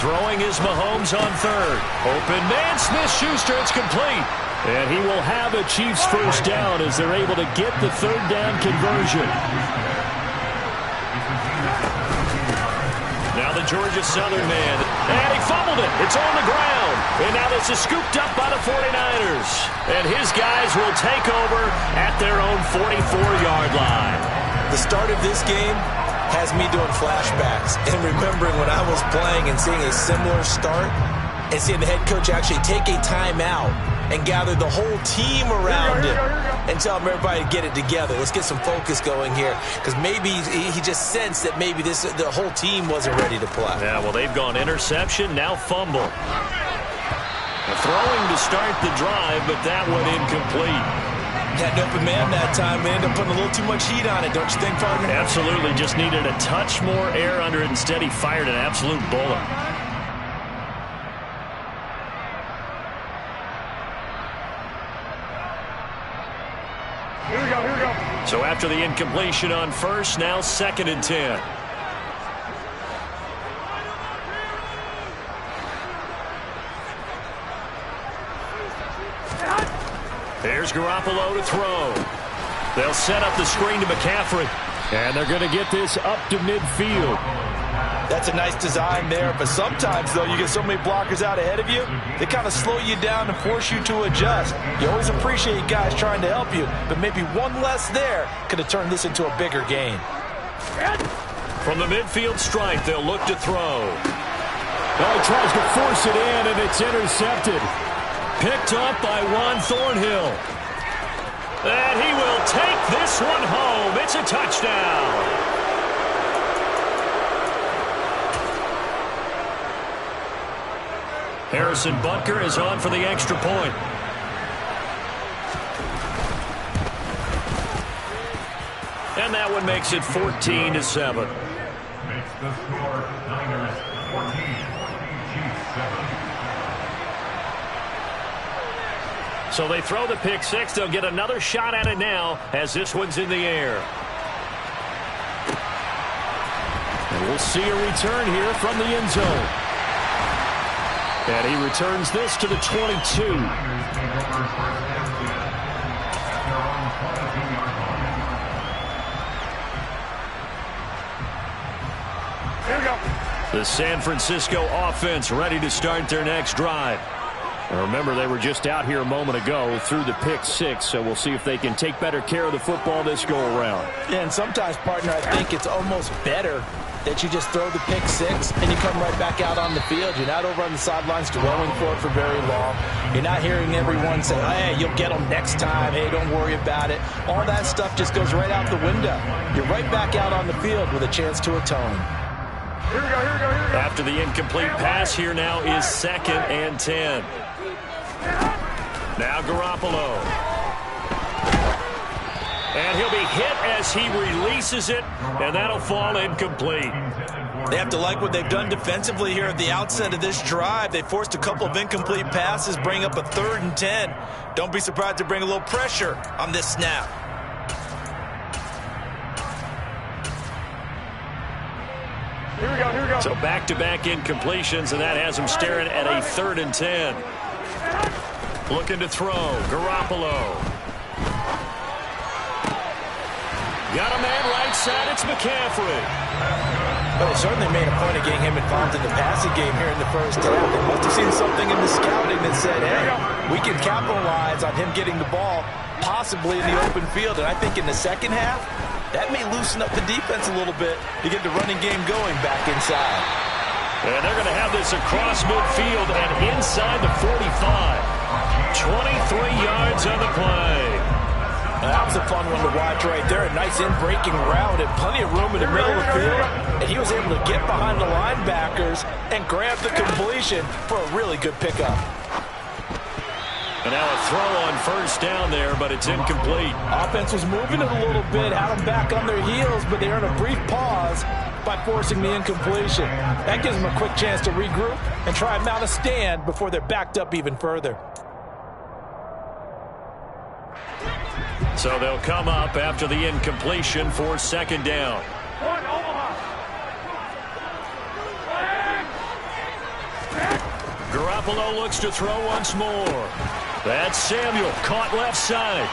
Throwing is Mahomes on third. Open man, Smith-Schuster, it's complete. And he will have a Chiefs first down as they're able to get the third down conversion. Now the Georgia Southern man. And he fumbled it. It's on the ground. And now this is scooped up by the 49ers. And his guys will take over at their own 44-yard line. The start of this game has me doing flashbacks and remembering when I was playing and seeing a similar start and seeing the head coach actually take a timeout and gather the whole team around him and tell everybody to get it together. Let's get some focus going here, because maybe he just sensed that maybe the whole team wasn't ready to play. Yeah, well, they've gone interception, now fumble. Throwing to start the drive, but that one incomplete. Had an open man that time. They ended up putting a little too much heat on it, don't you think, partner? Absolutely. Just needed a touch more air under it. Instead, he fired an absolute bullet. Here we go, here we go. So after the incompletion on first, now 2nd and 10. There's Garoppolo to throw. They'll set up the screen to McCaffrey. And they're going to get this up to midfield. That's a nice design there, but sometimes, though, you get so many blockers out ahead of you, they kind of slow you down and force you to adjust. You always appreciate guys trying to help you, but maybe one less there could have turned this into a bigger game. From the midfield stripe, they'll look to throw. Oh, he tries to force it in, and it's intercepted. Picked up by Juan Thornhill. And he will take this one home. It's a touchdown. Harrison Butker is on for the extra point. And that one makes it 14-7. Makes the score Niners 14, Chiefs 7. So they throw the pick six. They'll get another shot at it now as this one's in the air. And we'll see a return here from the end zone. And he returns this to the 22. The San Francisco offense ready to start their next drive. And remember, they were just out here a moment ago through the pick six, so we'll see if they can take better care of the football this go around. Yeah, and sometimes, partner, I think it's almost better that you just throw the pick six and you come right back out on the field. You're not over on the sidelines dwelling for very long. You're not hearing everyone say, hey, you'll get them next time. Hey, don't worry about it. All that stuff just goes right out the window. You're right back out on the field with a chance to atone. Here we go, here we go, here we go. After the incomplete pass, here now is 2nd and 10. Now Garoppolo. And he'll be hit as he releases it, and that'll fall incomplete. They have to like what they've done defensively here at the outset of this drive. They forced a couple of incomplete passes, bring up a 3rd and 10. Don't be surprised to bring a little pressure on this snap. Here we go, here we go. So back-to-back incompletions, and that has him staring at a 3rd and 10. Looking to throw. Garoppolo. Got a man right side. It's McCaffrey. But they certainly made a point of getting him involved in the passing game here in the first half. They must have seen something in the scouting that said, hey, we can capitalize on him getting the ball possibly in the open field. And I think in the second half, that may loosen up the defense a little bit to get the running game going back inside. And they're going to have this across midfield and inside the 45. 23 yards on the play. That was a fun one to watch right there. A nice in-breaking route and plenty of room in the middle of the field. And he was able to get behind the linebackers and grab the completion for a really good pickup. And now a throw on first down there, but it's incomplete. Offense was moving it a little bit, had them back on their heels, but they earned a brief pause by forcing the incompletion. That gives them a quick chance to regroup and try and mount a stand before they're backed up even further. So they'll come up after the incompletion for second down. Garoppolo looks to throw once more. That's Samuel, caught left side.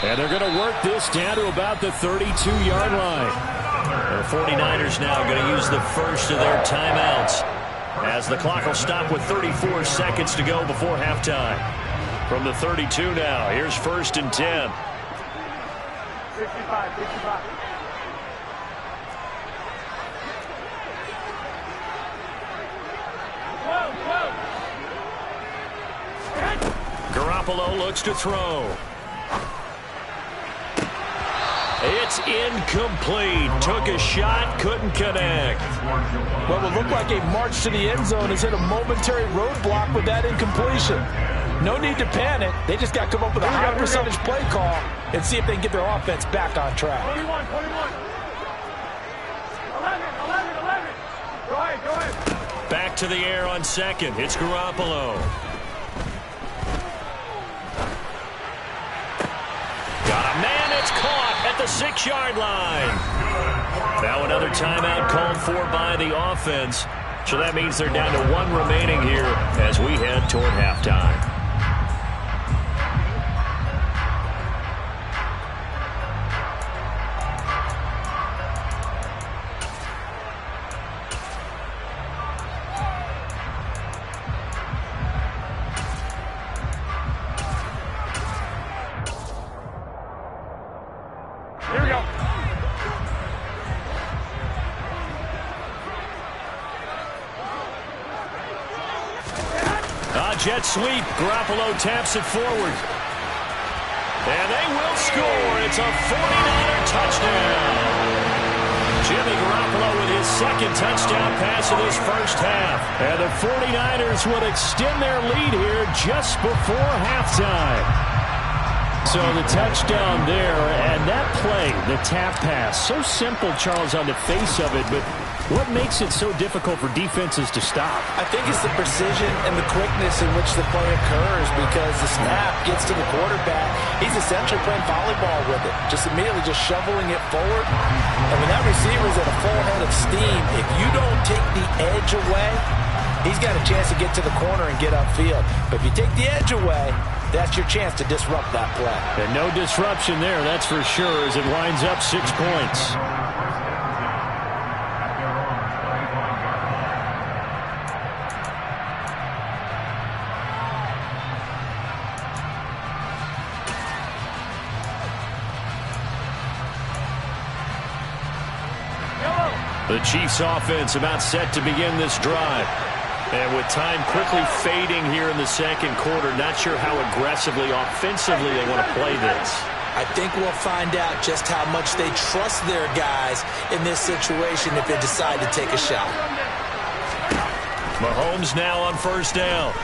And they're going to work this down to about the 32-yard line. The 49ers now going to use the first of their timeouts, as the clock will stop with 34 seconds to go before halftime. From the 32 now, here's 1st and 10. 65. Garoppolo looks to throw. It's incomplete. Took a shot, couldn't connect. What would look like a march to the end zone has hit a momentary roadblock with that incompletion. No need to panic. They just got to come up with a high percentage play call and see if they can get their offense back on track. 21. 11. Go ahead. Back to the air on second. It's Garoppolo. Got a man, it's caught at the 6-yard line. Now another timeout called for by the offense. So that means they're down to 1 remaining here as we head toward halftime. Jet sweep. Garoppolo taps it forward. And they will score. It's a 49er touchdown. Jimmy Garoppolo with his second touchdown pass of this first half. And the 49ers would extend their lead here just before halftime. So the touchdown there, and that play, the tap pass, so simple, Charles, on the face of it, but what makes it so difficult for defenses to stop? I think it's the precision and the quickness in which the play occurs, because the snap gets to the quarterback. He's essentially playing volleyball with it, just immediately just shoveling it forward. And when that receiver's at a full head of steam, if you don't take the edge away, he's got a chance to get to the corner and get upfield. But if you take the edge away, that's your chance to disrupt that play. And no disruption there, that's for sure, as it winds up 6 points. The Chiefs offense about set to begin this drive. And with time quickly fading here in the second quarter, not sure how aggressively, offensively they want to play this. I think we'll find out just how much they trust their guys in this situation if they decide to take a shot. Mahomes now on first down.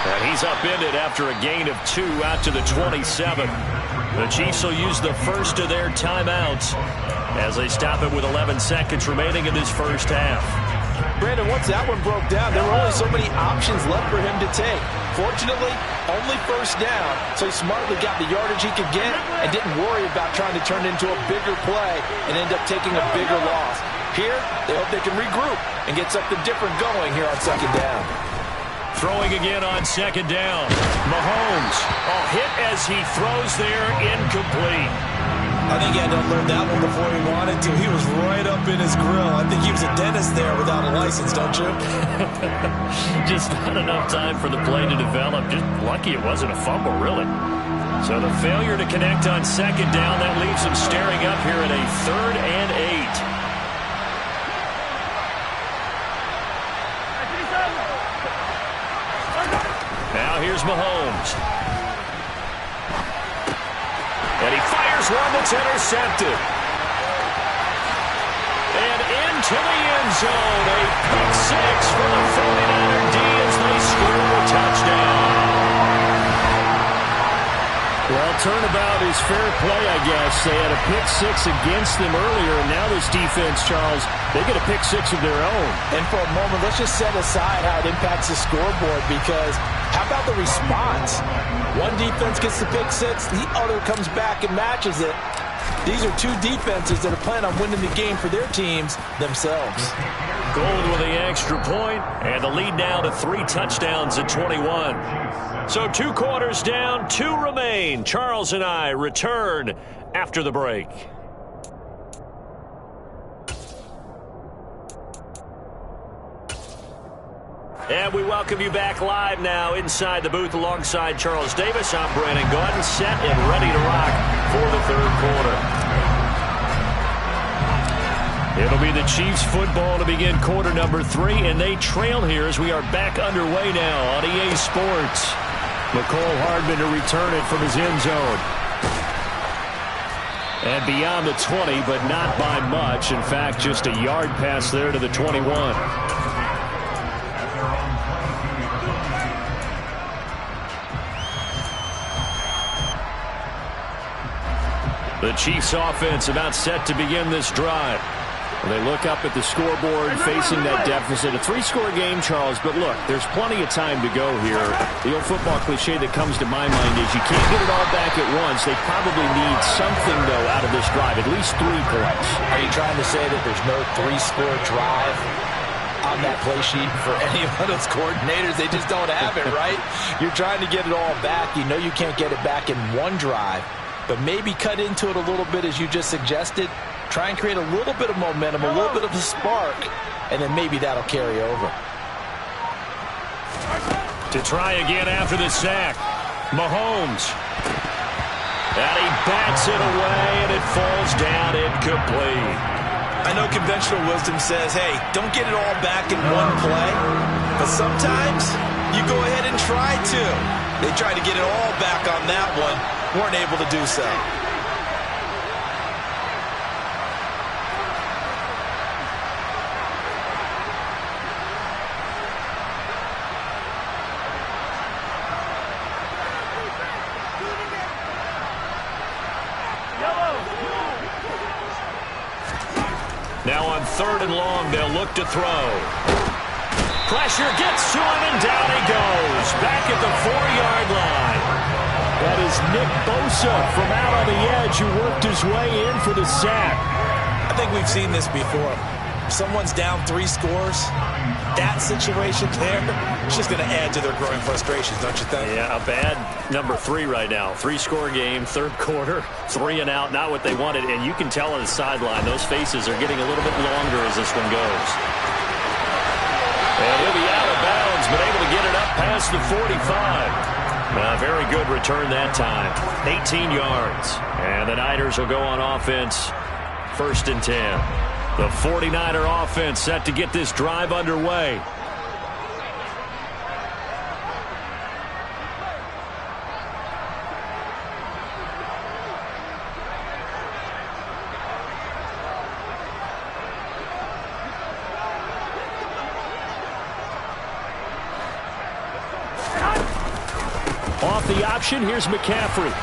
And he's upended after a gain of 2 out to the 27. The Chiefs will use the first of their timeouts as they stop it with 11 seconds remaining in this first half. Brandon, once that one broke down, there were only so many options left for him to take. Fortunately, only first down, so he smartly got the yardage he could get and didn't worry about trying to turn it into a bigger play and end up taking a bigger loss. Here, they hope they can regroup and get something different going here on second down. Throwing again on second down. Mahomes, hit as he throws there, incomplete. I think he had to learn that one before he wanted to. He was right up in his grill. I think he was a dentist there without a license, don't you? Just not enough time for the play to develop. Just lucky it wasn't a fumble, really. So the failure to connect on second down, that leaves him staring up here at a 3rd and 8. Now here's Mahomes. And he fires one that's intercepted. And into the end zone. A pick 6 for the 49er D as they score Well, turnabout is fair play, I guess. They had a pick six against them earlier, and now this defense, Charles, they get a pick six of their own. And for a moment, let's just set aside how it impacts the scoreboard, because how about the response? One defense gets the pick six, the other comes back and matches it. These are two defenses that are planning on winning the game for their teams themselves. Gold with the extra point, and the lead now to 3 touchdowns at 21. So 2 quarters down, 2 remain. Charles and I return after the break. And we welcome you back live now inside the booth alongside Charles Davis. I'm Brandon Gaudin, set and ready to rock for the third quarter. It'll be the Chiefs football to begin quarter number 3, and they trail here as we are back underway now on EA Sports. McCole Hardman to return it from his end zone. And beyond the 20, but not by much. In fact, just a yard pass there to the 21. The Chiefs offense about set to begin this drive. They look up at the scoreboard facing that deficit. A 3-score game, Charles, but look, there's plenty of time to go here. The old football cliche that comes to my mind is you can't get it all back at once. They probably need something, though, out of this drive, at least 3 points. Are you trying to say that there's no 3-score drive on that play sheet for any of those coordinators? They just don't have it, right? You're trying to get it all back. You know you can't get it back in one drive, but maybe cut into it a little bit as you just suggested. Try and create a little bit of momentum, a little bit of a spark, and then maybe that'll carry over. To try again after the sack, Mahomes. And he bats it away, and it falls down incomplete. I know conventional wisdom says, hey, don't get it all back in one play, but sometimes you go ahead and try to. They tried to get it all back on that one, weren't able to do so. Now on 3rd and long, they'll look to throw. Pressure gets to him, and down he goes. Back at the 4-yard line. That is Nick Bosa from out on the edge who worked his way in for the sack. I think we've seen this before. Someone's down 3 scores. That situation there, it's just going to add to their growing frustrations, don't you think? Yeah, a bad number 3 right now. 3-score game, 3rd quarter, 3 and out, not what they wanted. And you can tell on the sideline, those faces are getting a little bit longer as this one goes. And he'll be out of bounds, but able to get it up past the 45. Very good return that time. 18 yards. And the Niners will go on offense, 1st and 10. The 49er offense set to get this drive underway. Off the option, here's McCaffrey.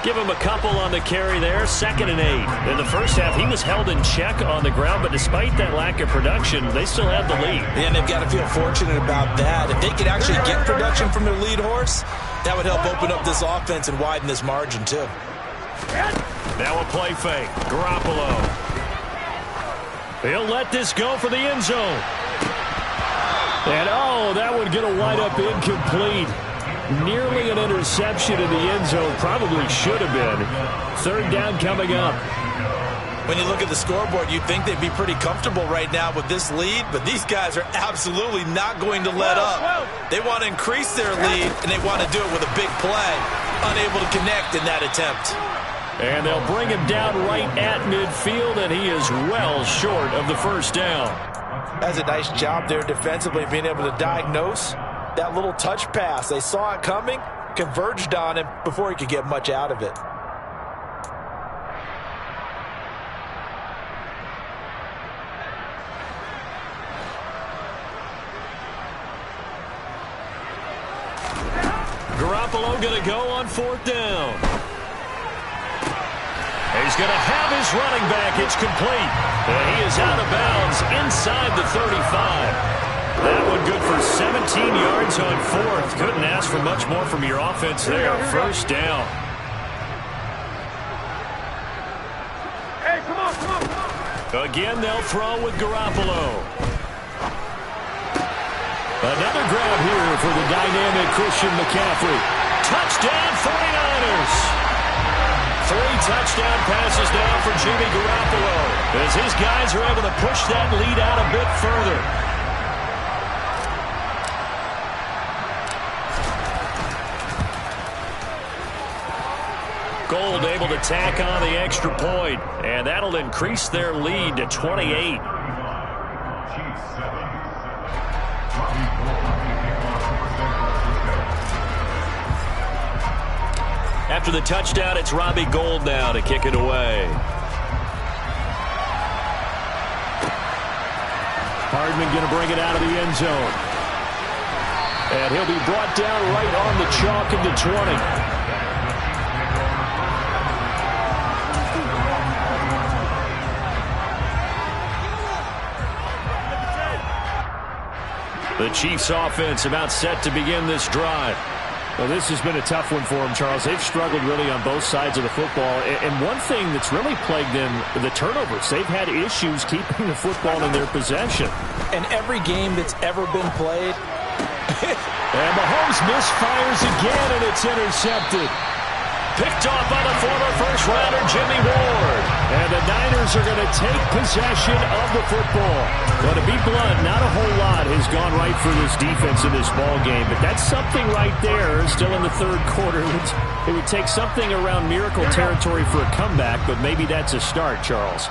Give him a couple on the carry there, 2nd and 8. In the first half, he was held in check on the ground, but despite that lack of production, they still have the lead. And they've got to feel fortunate about that. If they could actually get production from their lead horse, that would help open up this offense and widen this margin, too. Now a play fake. Garoppolo. He'll let this go for the end zone. And, oh, that one going to wind up incomplete. Nearly an interception in the end zone. Probably should have been. 3rd down coming up. When you look at the scoreboard, you'd think they'd be pretty comfortable right now with this lead, but these guys are absolutely not going to let up. They want to increase their lead, and they want to do it with a big play. Unable to connect in that attempt. And they'll bring him down right at midfield, and he is well short of the 1st down. That's a nice job there defensively, being able to diagnose that little touch pass. They saw it coming, converged on him before he could get much out of it. Garoppolo going to go on 4th down. He's going to have his running back. It's complete. And he is out of bounds inside the 35. That one good for 17 yards on 4th. Couldn't ask for much more from your offense there. 1st down. Hey, come on, come on, come on. Again, they'll throw with Garoppolo. Another grab here for the dynamic Christian McCaffrey. Touchdown 49ers. 3 touchdown passes now for Jimmy Garoppolo as his guys are able to push that lead out a bit further. Gold able to tack on the extra point, and that'll increase their lead to 28. After the touchdown, it's Robbie Gould now to kick it away. Hardman going to bring it out of the end zone. And he'll be brought down right on the chalk of the 20. The Chiefs offense about set to begin this drive. Well, this has been a tough one for them, Charles. They've struggled really on both sides of the football. And one thing that's really plagued them, the turnovers. They've had issues keeping the football in their possession. And every game that's ever been played. And Mahomes misfires again, and it's intercepted. Picked off by the former first-rounder Jimmy Ward. And the Niners are going to take possession of the football. But to be blunt, not a whole lot has gone right for this defense in this ball game. But that's something right there, still in the 3rd quarter. It would take something around miracle territory for a comeback, but maybe that's a start, Charles.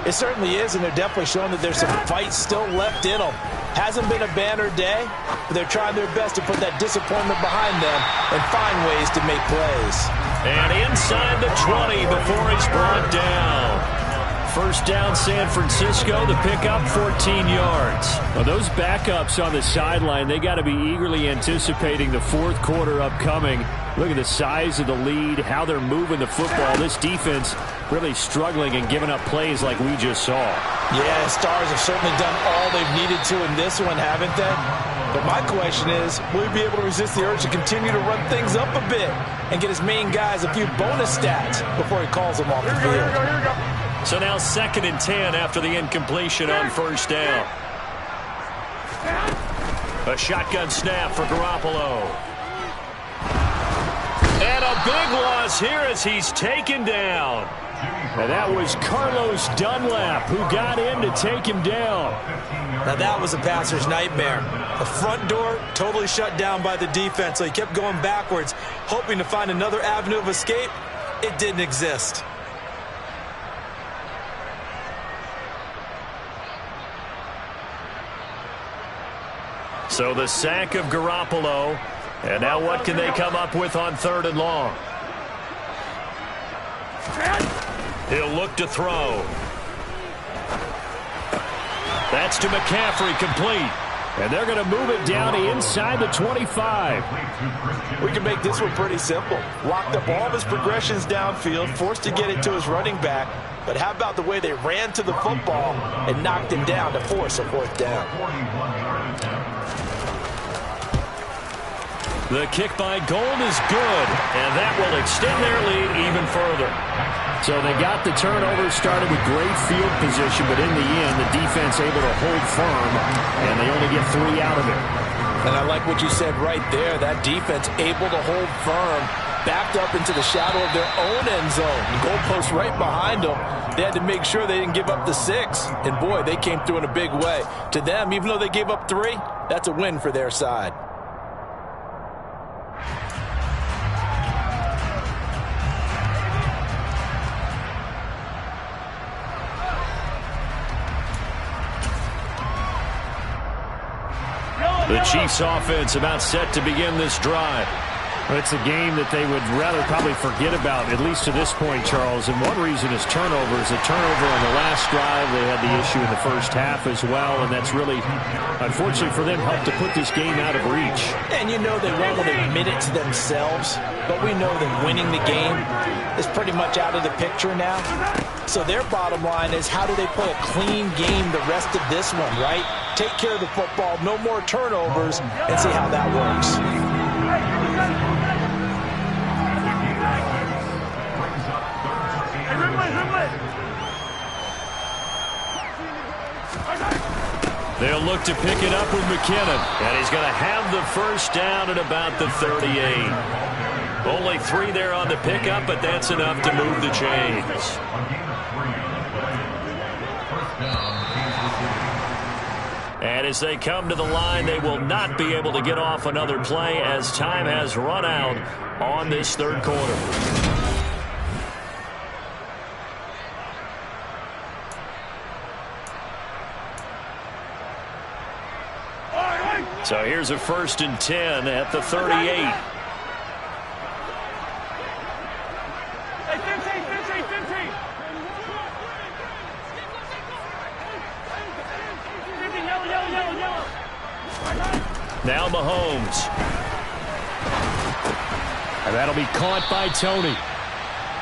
It certainly is, and they're definitely showing that there's some fight still left in them. Hasn't been a banner day, but they're trying their best to put that disappointment behind them and find ways to make plays. And inside the 20 before he's brought down. 1st down, San Francisco. The pickup, 14 yards. Well, those backups on the sideline, they got to be eagerly anticipating the 4th quarter upcoming. Look at the size of the lead, how they're moving the football. This defense really struggling and giving up plays like we just saw. Yeah, Stars have certainly done all they've needed to in this one, haven't they? But my question is, will he be able to resist the urge to continue to run things up a bit and get his main guys a few bonus stats before he calls them off the field? Here we go. So now 2nd and 10 after the incompletion on 1st down. A shotgun snap for Garoppolo. And a big loss here as he's taken down. And that was Carlos Dunlap who got in to take him down. Now that was a passer's nightmare. The front door totally shut down by the defense, so he kept going backwards, hoping to find another avenue of escape. It didn't exist. So the sack of Garoppolo. And now what can they come up with on 3rd and long? He'll look to throw. That's to McCaffrey, complete. And they're going to move it down inside the 25. We can make this one pretty simple. Locked up all of his progressions downfield, forced to get it to his running back. But how about the way they ran to the football and knocked him down to force a 4th down? The kick by Gould is good, and that will extend their lead even further. So they got the turnover started with great field position, but in the end, the defense able to hold firm, and they only get 3 out of it. And I like what you said right there. That defense able to hold firm, backed up into the shadow of their own end zone. The goalpost right behind them. They had to make sure they didn't give up the 6. And, boy, they came through in a big way. To them, even though they gave up 3, that's a win for their side. The Chiefs offense about set to begin this drive. Well, it's a game that they would rather probably forget about, at least to this point, Charles. And one reason is turnovers. A turnover on the last drive. They had the issue in the first half as well, and that's really, unfortunately for them, helped to put this game out of reach. And you know they won't admit it to themselves, but we know that winning the game is pretty much out of the picture now. So their bottom line is, how do they play a clean game the rest of this one, right? Take care of the football, no more turnovers, and see how that works. They'll look to pick it up with McKinnon, and he's going to have the first down at about the 38. Only 3 there on the pickup, but that's enough to move the chains. And as they come to the line, they will not be able to get off another play as time has run out on this third quarter. So here's a 1st and 10 at the 38. Now Mahomes. And that'll be caught by Tony.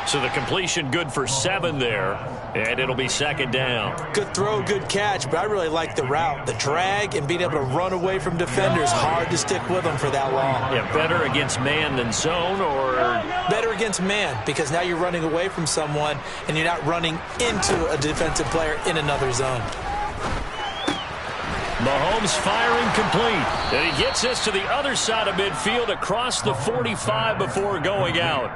So the completion good for 7 there, and it'll be 2nd down. Good throw, good catch, but I really like the route. The drag and being able to run away from defenders, hard to stick with them for that long. Yeah, better against man than zone, or? Better against man, because now you're running away from someone and you're not running into a defensive player in another zone. Mahomes firing complete. And he gets this to the other side of midfield across the 45 before going out.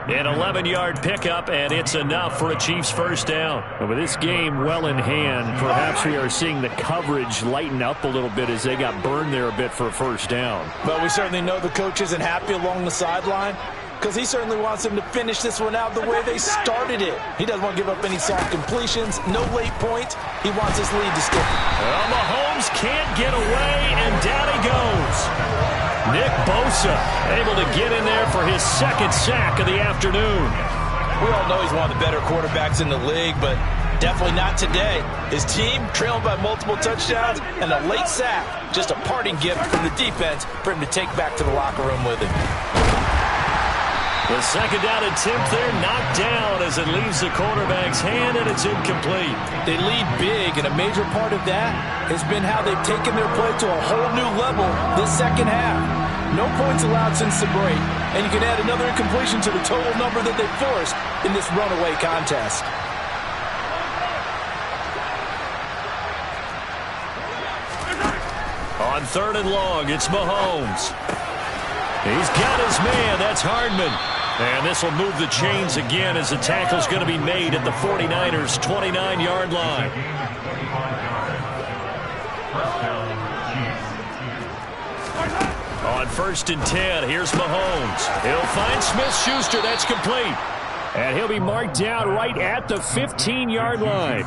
An 11-yard pickup, and it's enough for a Chiefs first down. And with this game well in hand, perhaps we are seeing the coverage lighten up a little bit as they got burned there a bit for a first down. But we certainly know the coach isn't happy along the sideline, because he certainly wants them to finish this one out the way they started it. He doesn't want to give up any soft completions, no late points. He wants his lead to stick. Well, Mahomes can't get away, and down he goes. Nick Bosa able to get in there for his 2nd sack of the afternoon. We all know he's one of the better quarterbacks in the league, but definitely not today. His team trailing by multiple touchdowns and a late sack. Just a parting gift from the defense for him to take back to the locker room with him. The 2nd down attempt there knocked down as it leaves the quarterback's hand, and it's incomplete. They lead big, and a major part of that has been how they've taken their play to a whole new level this second half. No points allowed since the break, and you can add another incompletion to the total number that they forced in this runaway contest. On 3rd and long, it's Mahomes. He's got his man. That's Hardman. And this will move the chains again as the tackle's going to be made at the 49ers' 29-yard line. On 1st and 10, here's Mahomes. He'll find Smith-Schuster. That's complete. And he'll be marked down right at the 15-yard line.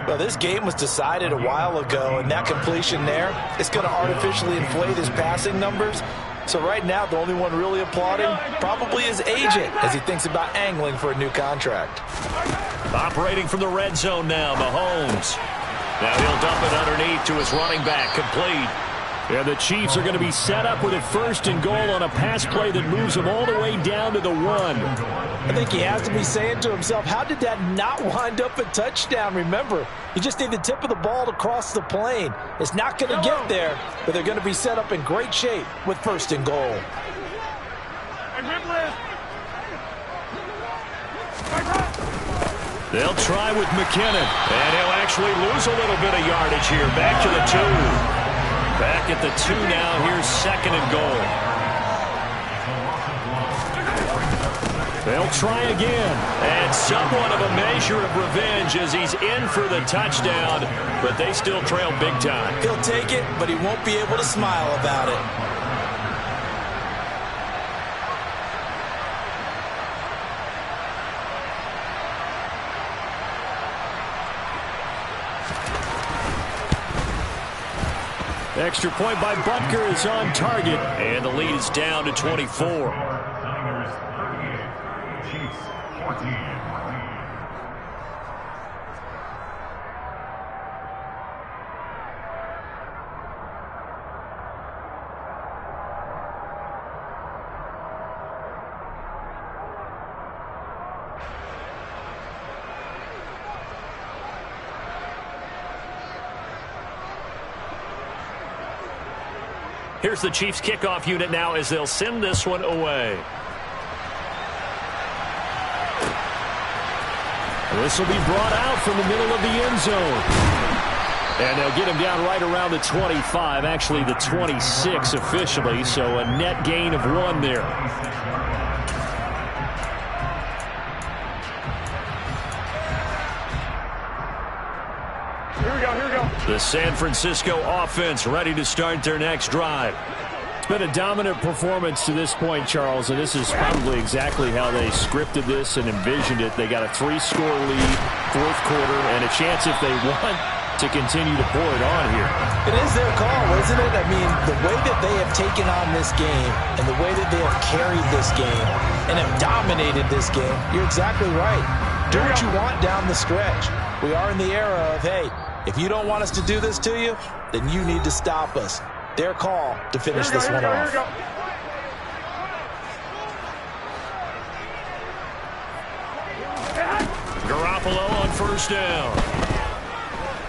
Well, this game was decided a while ago, and that completion there is going to artificially inflate his passing numbers. So right now, the only one really applauding probably his agent as he thinks about angling for a new contract. Operating from the red zone now, Mahomes. Now he'll dump it underneath to his running back, complete. And the Chiefs are going to be set up with a 1st and goal on a pass play that moves them all the way down to the 1. I think he has to be saying to himself, how did that not wind up a touchdown? Remember, you just need the tip of the ball to cross the plane. It's not going to get there, but they're going to be set up in great shape with 1st and goal. They'll try with McKinnon, and he'll actually lose a little bit of yardage here. Back to the 2. Back at the 2 now. Here's 2nd and goal. They'll try again. And somewhat of a measure of revenge as he's in for the touchdown, but they still trail big time. He'll take it, but he won't be able to smile about it. Extra point by Butker is on target, and the lead is down to 24. Niners 38, Chiefs 14. Here's the Chiefs kickoff unit now as they'll send this one away. This will be brought out from the middle of the end zone. And they'll get him down right around the 25, actually the 26 officially, so a net gain of 1 there. Here we go, here we go. The San Francisco offense ready to start their next drive. It's been a dominant performance to this point, Charles, and this is probably exactly how they scripted this and envisioned it. They got a 3-score lead, fourth quarter, and a chance if they want to continue to pour it on here. It is their call, isn't it? I mean, the way that they have taken on this game and the way that they have carried this game and have dominated this game, you're exactly right. Do what you want down the stretch. We are in the era of, hey, if you don't want us to do this to you, then you need to stop us. Their call to finish this one off. Garoppolo on first down.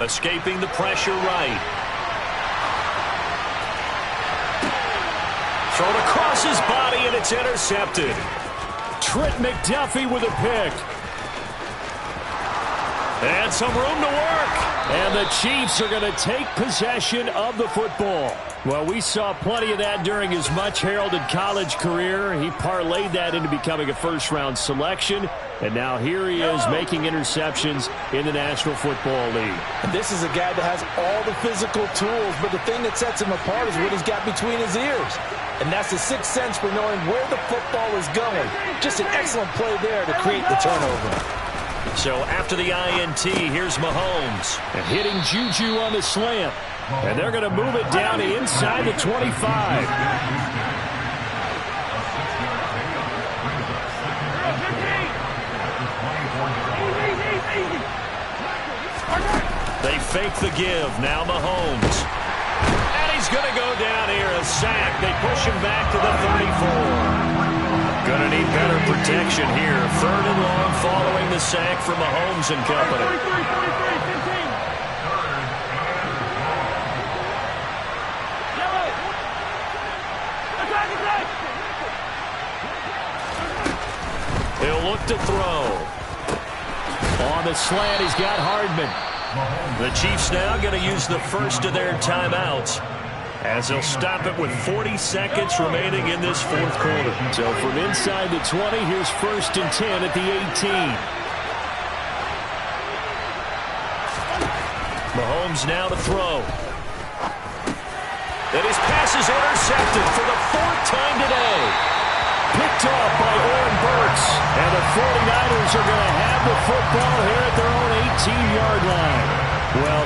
Escaping the pressure right. Thrown across his body, and it's intercepted. Trent McDuffie with a pick. And some room to work. And the Chiefs are going to take possession of the football. Well, we saw plenty of that during his much-heralded college career. He parlayed that into becoming a first-round selection. And now here he is making interceptions in the National Football League. And this is a guy that has all the physical tools, but the thing that sets him apart is what he's got between his ears. And that's the sixth sense for knowing where the football is going. Just an excellent play there to create the turnover. So after the INT, here's Mahomes. And hitting Juju on the slant. And they're going to move it down to inside the 25. They fake the give. Now Mahomes. And he's going to go down here. A sack. They push him back to the 34. Going to need better protection here. 3rd and long following the sack from Mahomes and company. 43, 15. He'll look to throw. On the slant, he's got Hardman. The Chiefs now going to use the first of their timeouts as they'll stop it with 40 seconds remaining in this fourth quarter. So from inside the 20, here's 1st and 10 at the 18. Mahomes now to throw. And his pass is intercepted for the 4th time today. Picked off by Oren Burks. And the 49ers are going to have the football here at their own 18-yard line. Well,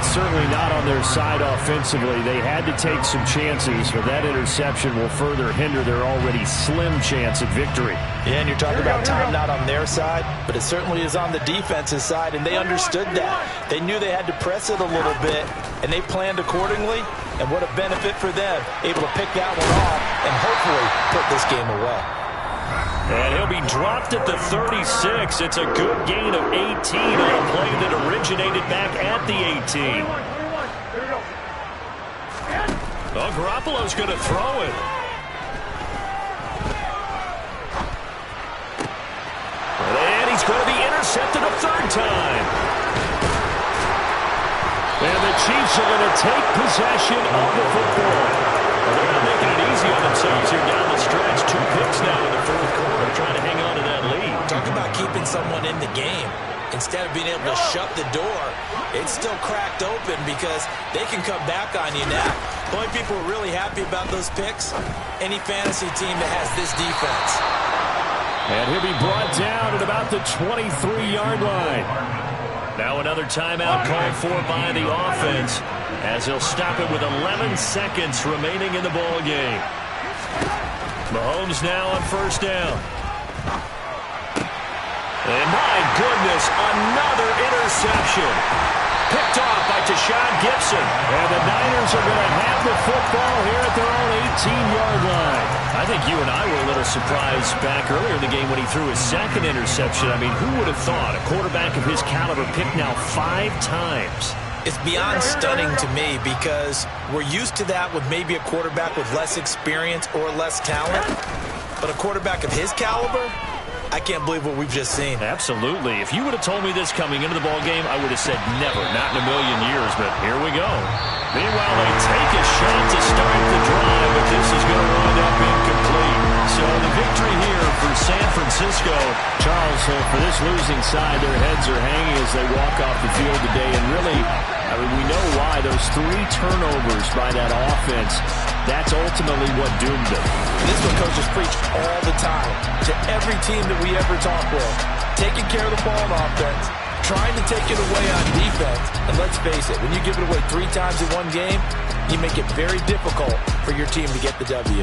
certainly not on their side offensively. They had to take some chances, but that interception will further hinder their already slim chance at victory. Yeah, and you're talking about time not on their side, but it certainly is on the defense's side, and they understood that. They knew they had to press it a little bit, and they planned accordingly, and what a benefit for them, able to pick that one off and hopefully put this game away. And he'll be dropped at the 36. It's a good gain of 18 on a play that originated back at the 18. Oh, Garoppolo's going to throw it. And he's going to be intercepted a 3rd time. And the Chiefs are going to take possession of the football. They're not making it easy on themselves here down the stretch. 2 picks now in the 4th quarter, trying to hang on to that lead. Talk about keeping someone in the game. Instead of being able to shut the door, it's still cracked open because they can come back on you now. The only people who are really happy about those picks, any fantasy team that has this defense. And he'll be brought down at about the 23-yard line. Now another timeout called for by the offense as he'll stop it with 11 seconds remaining in the ball game. Mahomes now on first down. And my goodness, another interception. Picked off by Tashawn Gibson. And the Niners are going to have the football here at their own 18-yard line. I think you and I were a little surprised back earlier in the game when he threw his second interception. I mean, who would have thought a quarterback of his caliber picked now 5 times? It's beyond stunning to me because we're used to that with maybe a quarterback with less experience or less talent. But a quarterback of his caliber, I can't believe what we've just seen. Absolutely. If you would have told me this coming into the ball game, I would have said never, not in a million years, but here we go. Meanwhile, they take a shot to start the drive, but this is going to wind up incomplete. So the victory here for San Francisco. Charles, for this losing side, their heads are hanging as they walk off the field today. And really, I mean, we know why. Those 3 turnovers by that offense, that's ultimately what doomed them. This is what coaches preach all the time to every team that we ever talk with. Taking care of the ball on offense, trying to take it away on defense. And let's face it, when you give it away 3 times in one game, you make it very difficult for your team to get the W.